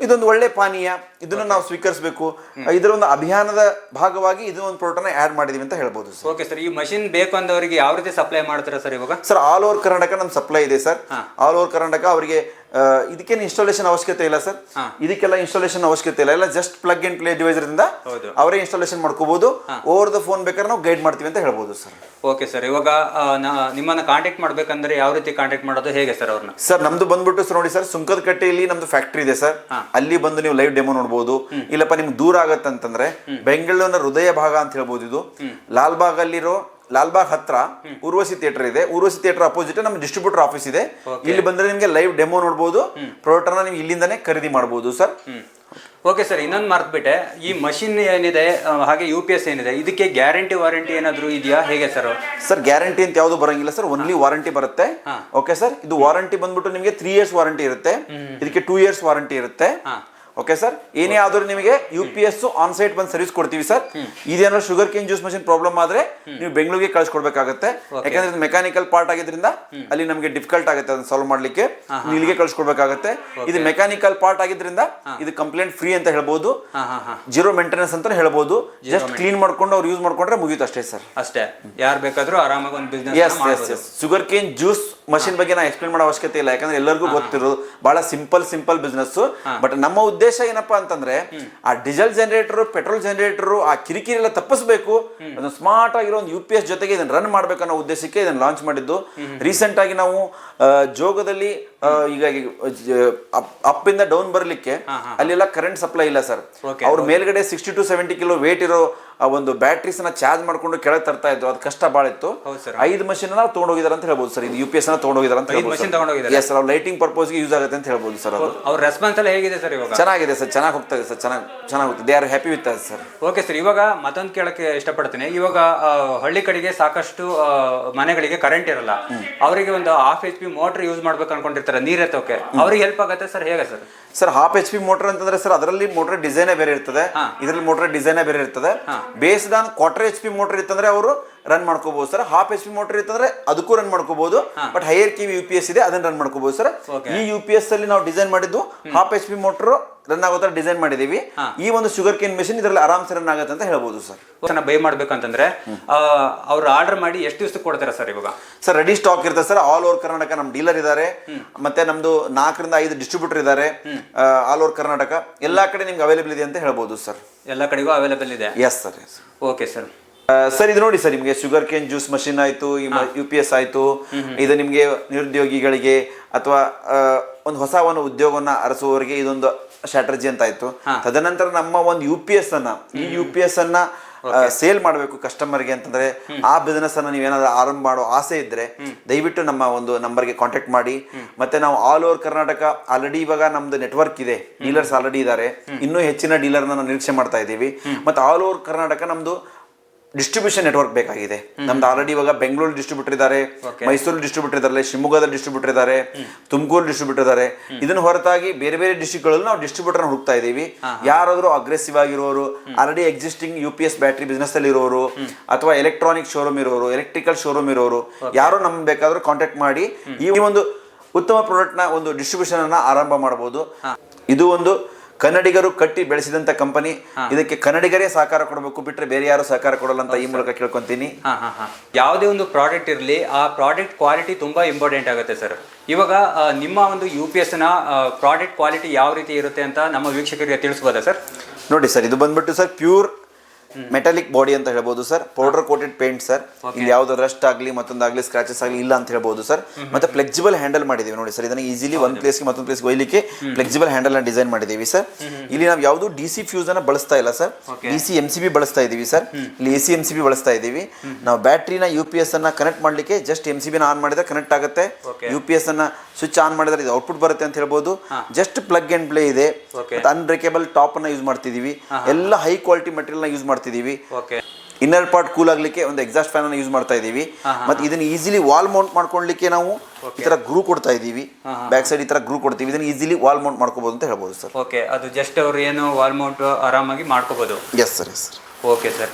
ಇದೊಂದು ಒಳ್ಳೆ ಪಾನೀಯ, ಇದನ್ನ ನಾವು ಸ್ವೀಕರಿಸಬೇಕು. ಇದರ ಒಂದು ಅಭಿಯಾನದ ಭಾಗವಾಗಿ ಇದು ಒಂದು ಪ್ರಾಡಕ್ಟ್ ಆಡ್ ಮಾಡಿದೀವಿ ಅಂತ ಹೇಳ್ಬೋದು. ಓಕೆ ಸರ್, ಈ ಮಷಿನ್ ಬೇಕು ಅಂದವರಿಗೆ ಯಾವ ರೀತಿ ಸಪ್ಲೈ ಮಾಡ್ತೀರಾ ಸರ್ ಇವಾಗ? ಸರ್, ಆಲ್ ಓವರ್ ಕರ್ನಾಟಕ ನಮ್ ಸಪ್ಲೈ ಇದೆ ಸರ್. ಆಲ್ ಓವರ್ ಕರ್ನಾಟಕ ಅವರಿಗೆ ಇದಕ್ಕೇನು ಇನ್ಸ್ಟಾಲೇಷನ್ ಅವಶ್ಯಕತೆ ಇಲ್ಲ ಸರ್. ಇದಕ್ಕೆಲ್ಲ ಇನ್ಸ್ಟಾಲೇಷನ್ ಅವಶ್ಯಕತೆ ಇಲ್ಲ, ಎಲ್ಲ just plug and play device ಇಂದ ಅವರೇ ಇನ್ಸ್ಟಾಲೇಷನ್ ಮಾಡ್ಕೋಬಹುದು. ಓವರ್ ದ ಫೋನ್ ಬೇಕಾದ್ರೆ ನಾವು ಗೈಡ್ ಮಾಡ್ತೀವಿ ಅಂತ ಹೇಳ್ಬೋದು ಸರ್. ಓಕೆ ಸರ್, ಇವಾಗ ನಿಮ್ಮನ್ನ ಕಾಂಟ್ಯಾಕ್ಟ್ ಮಾಡ್ಬೇಕಂದ್ರೆ ಯಾವ ರೀತಿ ಕಾಂಟ್ಯಾಕ್ಟ್ ಮಾಡೋದು, ಹೇಗೆ ಸರ್ ಅವ್ರನ್ನ? ಸರ್, ನಮ್ದು ಬಂದ್ಬಿಟ್ಟು ಸರ್ ನೋಡಿ ಸರ್, ಸುಂಕದಕಟ್ಟೆಯಲ್ಲಿ ನಮ್ದು ಫ್ಯಾಕ್ಟ್ರಿ ಇದೆ ಸರ್. ಅಲ್ಲಿ ಬಂದು ನೀವು ಲೈವ್ ಡೆಮೋ ನೋಡಬಹುದು. ಇಲ್ಲಪ್ಪ ನಿಮ್ಗೆ ದೂರ ಆಗತ್ತಂತಂದ್ರೆ ಬೆಂಗಳೂರಿನ ಹೃದಯ ಭಾಗ ಅಂತ ಹೇಳ್ಬೋದು. ಇದು ಲಾಲ್ಬಾಗ್ ಅಲ್ಲಿರೋ, ಲಾಲ್ಬಾಗ್ ಹತ್ರ ಊರ್ವಶಿ ಥಿಯೇಟರ್ ಇದೆ. ಊರ್ವಶಿ ಥಿಯೇಟರ್ ಅಪೋಸಿಟ್ ನಮ್ಮ ಡಿಸ್ಟ್ರಿಬ್ಯೂಟರ್ ಆಫೀಸ್ ಇದೆ. ಇಲ್ಲಿ ಬಂದ್ರೆ ನಿಮ್ಗೆ ಲೈವ್ ಡೆಮೋ ನೋಡಬಹುದು, ಪ್ರಾಡಕ್ಟ್ ಅನ್ನ ನೀವು ಇಲ್ಲಿಂದಾನೇ ಖರೀದಿ ಮಾಡಬಹುದು ಸರ್. ಓಕೆ ಸರ್, ಇನ್ನೊಂದು ಮರ್ತ್ಬಿಟ್ಟೆ, ಈ ಮಷಿನ್ ಏನಿದೆ ಹಾಗೆ UPS ಏನಿದೆ, ಇದಕ್ಕೆ ಗ್ಯಾರಂಟಿ ವಾರಂಟಿ ಏನಾದರೂ ಇದೆಯಾ, ಹೇಗೆ ಸರ್? ಸರ್ ಗ್ಯಾರಂಟಿ ಅಂತ ಯಾವುದು ಬರಂಗಿಲ್ಲ ಸರ್, ಓನ್ಲಿ ವಾರಂಟಿ ಬರುತ್ತೆ. ಓಕೆ ಸರ್, ಇದು ವಾರಂಟಿ ಬಂದ್ಬಿಟ್ಟು ನಿಮಗೆ 3 years ವಾರಂಟಿ ಇರುತ್ತೆ, ಇದಕ್ಕೆ 2 years ವಾರಂಟಿ ಇರುತ್ತೆ. ಓಕೆ ಸರ್, ಏನೇ ಆದ್ರೂ ನಿಮಗೆ UPS ಆನ್ ಸೈಟ್ ಬಂದು ಸರ್ವಿಸ್ ಕೊಡ್ತೀವಿ ಸರ್. ಇದೇನಾದ್ರು sugar cane juice machine problem ಆದ್ರೆ ನೀವು ಬೆಂಗಳೂರಿಗೆ ಕಳ್ಸಿಕೊಡ್ಬೇಕಾಗುತ್ತೆ. ಯಾಕಂದ್ರೆ ಇದು ಮೆಕ್ಯಾನಿಕಲ್ ಪಾರ್ಟ್ ಆಗಿದ್ರಿಂದ ಅಲ್ಲಿ ನಮಗೆ ಡಿಫಿಕಲ್ಟ್ ಆಗುತ್ತೆ ಅದನ್ನ ಸಾಲ್ವ್ ಮಾಡ್ಲಿಕ್ಕೆ, ಇಲ್ಲಿಗೆ ಕಳ್ಸಿಕೊಡ್ಬೇಕಾಗುತ್ತೆ. ಇದು ಮೆಕ್ಯಾನಿಕಲ್ ಪಾರ್ಟ್ ಆಗಿದ್ರಿಂದ ಇದು ಕಂಪ್ಲೇಂಟ್ ಫ್ರೀ ಅಂತ ಹೇಳ್ಬೋದು, ಜೀರೋ ಮೇಂಟೆನೆನ್ಸ್ ಅಂತ ಹೇಳ್ಬೋದು. ಜಸ್ಟ್ ಕ್ಲೀನ್ ಮಾಡ್ಕೊಂಡು ಅವ್ರು ಯೂಸ್ ಮಾಡ್ಕೊಂಡ್ರೆ ಮುಗಿಯುತ್ತೆ ಅಷ್ಟೇ ಸರ್. ಅಷ್ಟೇ, ಯಾರು ಬೇಕಾದ್ರೂ ಆರಾಮಾಗಿ ಒಂದು business. Sugar cane juice machine ಬಗ್ಗೆ ನಾ ಎಕ್ಸ್ಪ್ಲೇನ್ ಮಾಡೋ ಅವಶ್ಯಕತೆ ಇಲ್ಲ, ಯಾಕಂದ್ರೆ ಎಲ್ಲರಿಗೂ ಗೊತ್ತಿರೋದು ಬಹಳ ಸಿಂಪಲ್ ಬಿಸ್ನೆಸ್. ಬಟ್ ನಮ್ಮ ಉದ್ದೇಶ ಏನಪ್ಪಾ ಅಂತಂದ್ರೆ ಆ ಡೀಸೆಲ್ ಜನರೇಟರ್, ಪೆಟ್ರೋಲ್ ಜನರೇಟರ್, ಆ ಕಿರಿಕಿರಿ ಎಲ್ಲ ತಪ್ಪಿಸಬೇಕು, ಅದನ್ನ ಸ್ಮಾರ್ಟ್ ಆಗಿರೋ ಒಂದು UPS ಜೊತೆಗೆ ಇದನ್ನ ರನ್ ಮಾಡ್ಬೇಕು ಅನ್ನೋ ಉದ್ದೇಶಕ್ಕೆ ಇದನ್ನ ಲಾಂಚ್ ಮಾಡಿದ್ದು. ರೀಸೆಂಟ್ ಆಗಿ ನಾವು ಜೋಗದಲ್ಲಿ ಈಗ ಅಪ್ ಇಂದ ಡೌನ್ ಬರ್ಲಿಕ್ಕೆ ಅಲ್ಲೆಲ್ಲ ಕರೆಂಟ್ ಸಪ್ಲೈ ಇಲ್ಲ ಸರ್. ಅವ್ರ ಮೇಲ್ಗಡೆ 60 to 70 ಕಿಲೋ ವೇಟ್ ಇರೋ ಒಂದು ಬ್ಯಾಟ್ರೀಸ್ ನ ಚಾರ್ಜ್ ಮಾಡ್ಕೊಂಡು ಕೆಳಗೆ ತರ್ತಾ ಇದ್ರು, ಅದು ಕಷ್ಟ ಬಾಳ ಇತ್ತು. 5 ಮಷಿನ್ ತಗೊಂಡೋಗಿದಾರೆ ಅಂತ ಹೇಳ್ಬೋದು ಸರ್. ಇದು UPS ತಗೊಂಡೋಗಿದಾರೆ ಅಂತ ಹೇಳ್ಬೋದು. ಎಸ್ ಸರ್, ಲೈಟಿಂಗ್ ಪರ್ಪಸ್ ಗೆ ಯೂಸ್ ಆಗುತ್ತೆ ಅಂತ ಹೇಳ್ಬೋದು ಸರ್. ಅವ್ರ ರೆಸ್ಪಾನ್ಸ್ ಎಲ್ಲ ಹೇಗಿದೆ ಸರ್ ಇವಾಗ? ಚೆನ್ನಾಗಿದೆ ಸರ್, ಚೆನ್ನಾಗಿ ಹೋಗ್ತಾ ಇದೆ ಸರ್, ಚೆನ್ನಾಗಿ ಹೋಗ್ತದೆ. They are happy with us sir. Okay sir, ಇವಾಗ ಮತ್ತೊಂದು ಕೇಳಕ್ಕೆ ಇಷ್ಟಪಡ್ತೀನಿ. ಇವಾಗ ಹಳ್ಳಿ ಕಡೆಗೆ ಸಾಕಷ್ಟು ಮನೆಗಳಿಗೆ ಕರೆಂಟ್ ಇರಲ್ಲ, ಅವರಿಗೆ ಒಂದು 1/2 HP ಮೋಟರ್ ಯೂಸ್ ಮಾಡ್ಬೇಕು ಅನ್ಕೊಂಡಿರ್ತಾರೆ ನೀರ್ ಎತ್ತೋಕೆ, ಅವ್ರಿಗೆ ಹೆಲ್ಪ್ ಆಗುತ್ತೆ ಸರ್, ಹೇಗೆ ಸರ್? ಸರ್ 1/2 HP ಮೋಟರ್ ಅಂತಂದ್ರೆ ಸರ್ ಅದರಲ್ಲಿ ಮೋಟರ್ ಡಿಸೈನೇ ಬೇರೆ ಇರ್ತದೆ, ಇದರಲ್ಲಿ ಮೋಟರ್ ಡಿಸೈನೇ ಬೇರೆ ಇರ್ತದೆ. ಬೇಸ್ಡ್ ಆನ್ 1/4 HP ಮೋಟರ್ ಇತ್ತಂದ್ರೆ ಅವರು ರನ್ ಮಾಡ್ಕೋಬಹುದು ಸರ್. 1/2 HP ಮೋಟರ್ ಇತ್ತಂದ್ರೆ ಅದಕ್ಕೂ ರನ್ ಮಾಡ್ಕೋಬಹುದು. ಬಟ್ ಹೈಯರ್ KV UPS ಇದೆ, ಅದನ್ನ ರನ್ ಮಾಡ್ಕೋಬಹುದು ಸರ್. ಈ UPS ಅಲ್ಲಿ ನಾವು ಡಿಸೈನ್ ಮಾಡಿದ್ದು 1/2 HP ಮೋಟರ್ ರನ್ ಆಗೋ ತರ ಡಿಸೈನ್ ಮಾಡಿದೀವಿ. ಈ ಒಂದು ಶುಗರ್ ಕೇನ್ ಮೆಷಿನ್ ಇದರಲ್ಲಿ ಆರಾಮ್ಸೆ ರನ್ ಆಗುತ್ತೆ ಅಂತ ಹೇಳ್ಬೋದು ಸರ್. ಬೈ ಮಾಡ್ಬೇಕಂತಂದ್ರೆ ಅವ್ರು ಆರ್ಡರ್ ಮಾಡಿ ಎಷ್ಟು ದಿವಸಕ್ಕೆ ಕೊಡ್ತಾರೆ ಸರ್ ಇವಾಗ? ಸರ್ ರೆಡಿ ಸ್ಟಾಕ್ ಇರುತ್ತೆ ಸರ್. ಆಲ್ ಓವರ್ ಕರ್ನಾಟಕ ನಮ್ ಡೀಲರ್ ಇದ್ದಾರೆ, ಮತ್ತೆ ನಮ್ದು 4 ರಿಂದ 5 ಡಿಸ್ಟ್ರಿಬ್ಯೂಟರ್ ಇದ್ದಾರೆ ಆಲ್ ಓವರ್ ಕರ್ನಾಟಕ. ಎಲ್ಲಾ ಕಡೆ ನಿಮ್ಗೆ ಅವೈಲೇಬಲ್ ಇದೆ ಅಂತ ಹೇಳ್ಬೋದು ಸರ್. ಎಲ್ಲ ಕಡೆಗೂ ಅವೈಲೇಬಲ್ ಇದೆ? Yes sir. Okay sir. Sir ಇದು ನೋಡಿ ಸರ್, ನಿಮಗೆ ಶುಗರ್ ಕೇನ್ ಜ್ಯೂಸ್ ಮಷಿನ್ ಆಯ್ತು, UPS ಆಯ್ತು, ಇದು ನಿಮಗೆ ನಿರುದ್ಯೋಗಿಗಳಿಗೆ ಅಥವಾ ಒಂದು ಹೊಸ ಒಂದು ಉದ್ಯೋಗವನ್ನ ಅರಸುವವರಿಗೆ ಇದೊಂದು ಸ್ಟ್ರಾಟಜಿ ಅಂತ ಆಯ್ತು. ತದನಂತರ ನಮ್ಮ ಒಂದು UPS ಅನ್ನ, ಈ UPS ಅನ್ನ ಸೇಲ್ ಮಾಡಬೇಕು ಕಸ್ಟಮರ್ಗೆ ಅಂತಂದ್ರೆ, ಆ ಬಿಸ್ನೆಸ್ ಅನ್ನ ನೀವೇನಾದ್ರೂ ಆರಂಭ ಮಾಡೋ ಆಸೆ ಇದ್ರೆ ದಯವಿಟ್ಟು ನಮ್ಮ ಒಂದು ನಂಬರ್ಗೆ ಕಾಂಟ್ಯಾಕ್ಟ್ ಮಾಡಿ. ಮತ್ತೆ ನಾವು ಆಲ್ ಓವರ್ ಕರ್ನಾಟಕ ಆಲ್ರೆಡಿ ಇವಾಗ ನಮ್ದು ನೆಟ್ವರ್ಕ್ ಇದೆ, ಡೀಲರ್ಸ್ ಆಲ್ರೆಡಿ ಇದ್ದಾರೆ, ಇನ್ನೂ ಹೆಚ್ಚಿನ ಡೀಲರ್ನ ನಾವು ನಿರೀಕ್ಷೆ ಮಾಡ್ತಾ ಇದ್ದೀವಿ. ಮತ್ತೆ ಆಲ್ ಓವರ್ ಕರ್ನಾಟಕ ನಮ್ದು ಡಿಸ್ಟ್ರಿಬ್ಯೂಷನ್ ನೆಟ್ವರ್ಕ್ ಬೇಕಾಗಿದೆ. ನಮ್ದು ಆಲ್ರೆಡಿ ಇವಾಗ ಬೆಂಗಳೂರು ಡಿಸ್ಟ್ರಿಬ್ಯೂಟರ್ ಇದ್ದಾರೆ, ಮೈಸೂರು ಡಿಸ್ಟ್ರಿಬ್ಯೂಟರ್ ಇದ್ದಾರೆ, ಶಿವಮೊಗ್ಗದ ಡಿಸ್ಟ್ರಿಬ್ಯೂಟರ್ ಇದ್ದಾರೆ, ತುಮಕೂರು ಡಿಸ್ಟ್ರಿಬ್ಯೂಟರ್ ಇದ್ದಾರೆ. ಇದನ್ನ ಹೊರತಾಗಿ ಬೇರೆ ಬೇರೆ ಡಿಸ್ಟ್ರಿಕ್ಟ್ಗಳಲ್ಲಿ ನಾವು ಡಿಸ್ಟ್ರಿಬ್ಯೂಟರ್ ಹುಡುಕ್ತಾ ಇದೀವಿ. ಯಾರಾದ್ರೂ ಅಗ್ರೆಸಿವ್ ಆಗಿರೋರು, already existing UPS battery business ಅಲ್ಲಿ ಇರೋರು, ಅಥವಾ ಎಲೆಕ್ಟ್ರಾನಿಕ್ ಶೋರೂಮ್ ಇರೋರು, ಎಲೆಕ್ಟ್ರಿಕಲ್ ಶೋರೂಮ್ ಇರೋರು, ಯಾರು ನಮ್ ಬೇಕಾದ್ರೂ ಕಾಂಟ್ಯಾಕ್ಟ್ ಮಾಡಿ ಈ ಒಂದು ಉತ್ತಮ ಪ್ರಾಡಕ್ಟ್ ನ ಒಂದು ಡಿಸ್ಟ್ರಿಬ್ಯೂಷನ್ ಅನ್ನ ಆರಂಭ ಮಾಡಬಹುದು. ಇದು ಒಂದು ಕನ್ನಡಿಗರು ಕಟ್ಟಿ ಬೆಳೆಸಿದಂತ ಕಂಪನಿ, ಇದಕ್ಕೆ ಕನ್ನಡಿಗರೇ ಸಹಕಾರ ಕೊಡಬೇಕು, ಬಿಟ್ರೆ ಬೇರೆ ಯಾರು ಸಹಕಾರ ಕೊಡಲ್ಲ ಅಂತ ಈ ಮೂಲಕ ಕೇಳ್ಕೊಂತೀನಿ. ಯಾವುದೇ ಒಂದು ಪ್ರಾಡಕ್ಟ್ ಇರಲಿ, ಆ ಪ್ರಾಡಕ್ಟ್ ಕ್ವಾಲಿಟಿ ತುಂಬಾ ಇಂಪಾರ್ಟೆಂಟ್ ಆಗುತ್ತೆ ಸರ್. ಇವಾಗ ನಿಮ್ಮ ಒಂದು UPS ನ ಪ್ರಾಡಕ್ಟ್ ಕ್ವಾಲಿಟಿ ಯಾವ ರೀತಿ ಇರುತ್ತೆ ಅಂತ ನಮ್ಮ ವೀಕ್ಷಕರಿಗೆ ತಿಳಿಸಬಹುದಾ ಸರ್? ನೋಡಿ ಸರ್, ಇದು ಬಂದ್ಬಿಟ್ಟು ಸರ್ ಪ್ಯೂರ್ ಮೆಟಾಲಿಕ್ ಬಾಡಿ ಅಂತ ಹೇಳ್ಬೋದು sir. Powder coated paint sir. ಇಲ್ಲಿ ಯಾವ್ದು ರಸ್ಟ್ ಆಗಲಿ ಮತ್ತೊಂದಾಗ್ಲಿ ಸ್ಕ್ರಾಚಸ್ ಆಗಲಿ ಇಲ್ಲ ಅಂತ ಹೇಳ್ಬೋದು ಸರ್. ಮತ್ತೆ ಫ್ಲೆಕ್ಸಿಬಲ್ ಹ್ಯಾಂಡಲ್ ಮಾಡಿದೀವಿ ನೋಡಿ ಸರ್. ಇದನ್ನ ಈಸಿಲಿ ಒಂದ್ ಪ್ಲೇಸ್ಗೆ ಮತ್ತೊಂದು ಪ್ಲೇಸ್ಗೆ ಒಯ್ಲಿಕ್ಕೆ ಫ್ಲೆಕ್ಸಿಬಲ್ ಹ್ಯಾಂಡಲ್ ನ ಡಿಸೈನ್ ಮಾಡಿದೀವಿ ಸರ್. ಇಲ್ಲಿ ನಾವು ಯಾವ್ದು DC ಫ್ಯೂಸ್ ಅನ್ನ ಬಳಸ್ತಾ ಇಲ್ಲ ಸರ್, DC MCB ಬಳಸ್ತಾ ಇದೀವಿ ಸರ್. ಇಲ್ಲಿ AC MCB ಬಳಸ್ತಾ ಇದೀವಿ. ನಾವು ಬ್ಯಾಟ್ರಿನ UPS ಅನ್ನ ಕನೆಕ್ಟ್ ಮಾಡ್ಲಿಕ್ಕೆ ಜಸ್ಟ್ MCB ನ ಆನ್ ಮಾಡಿದ್ರೆ ಕನೆಕ್ಟ್ ಆಗುತ್ತೆ. UPS ಅನ್ನ ಸ್ವಿಚ್ ಆನ್ ಮಾಡಿದ್ರೆ ಇದು ಔಟ್ಪುಟ್ ಬರುತ್ತೆ ಅಂತ ಹೇಳ್ಬೋದು. ಜಸ್ಟ್ ಪ್ಲಗ್ ಅಂಡ್ ಪ್ಲೇ ಇದೆ. ಅನ್ಬ್ರೇಕೇಬಲ್ ಟಾಪ್ ಅನ್ನ ಯೂಸ್ ಮಾಡ್ತಿದೀವಿ. ಎಲ್ಲ ಹೈ ಕ್ವಾಲಿಟಿ ಮೆಟೀರಿಯಲ್ ನ ಯೂಸ್ ಮಾಡ್ತಿದೀವಿ. ಇನ್ನರ್ ಪಾರ್ಟ್ ಕೂಲ್ ಆಗ್ಲಿಕ್ಕೆ ಒಂದು ಎಕ್ಸಾಸ್ಟ್ ಫ್ಯಾನ್ ಅನ್ನು ಯೂಸ್ ಮಾಡ್ತಾ ಇದೀವಿ. ಮತ್ತೆ ಇದನ್ನ ಈಸಿಲಿ ವಾಲ್ ಮೌಂಟ್ ಮಾಡ್ಕೊಳ್ಳಿಕ್ಕೆ ನಾವು ಈ ತರ ಗ್ರೂ ಕೊಡ್ತಾ ಇದೀವಿ. ಬ್ಯಾಕ್ ಸೈಡ್ ಈ ತರ ಗ್ರೂ ಕೊಡ್ತೀವಿ. ಇದನ್ನ ಈಸಿಲಿ ವಾಲ್ ಮೌಂಟ್ ಮಾಡ್ಕೋಬಹುದು ಅಂತ ಹೇಳ್ಬೋದು ಸರ್. ಓಕೆ, ಅದು ಜಸ್ಟ್ ಅವ್ರು ಏನು ವಾಲ್ ಮೌಂಟ್ ಆರಾಮಾಗಿ ಮಾಡ್ಕೋಬಹುದು. Yes sir. Okay sir.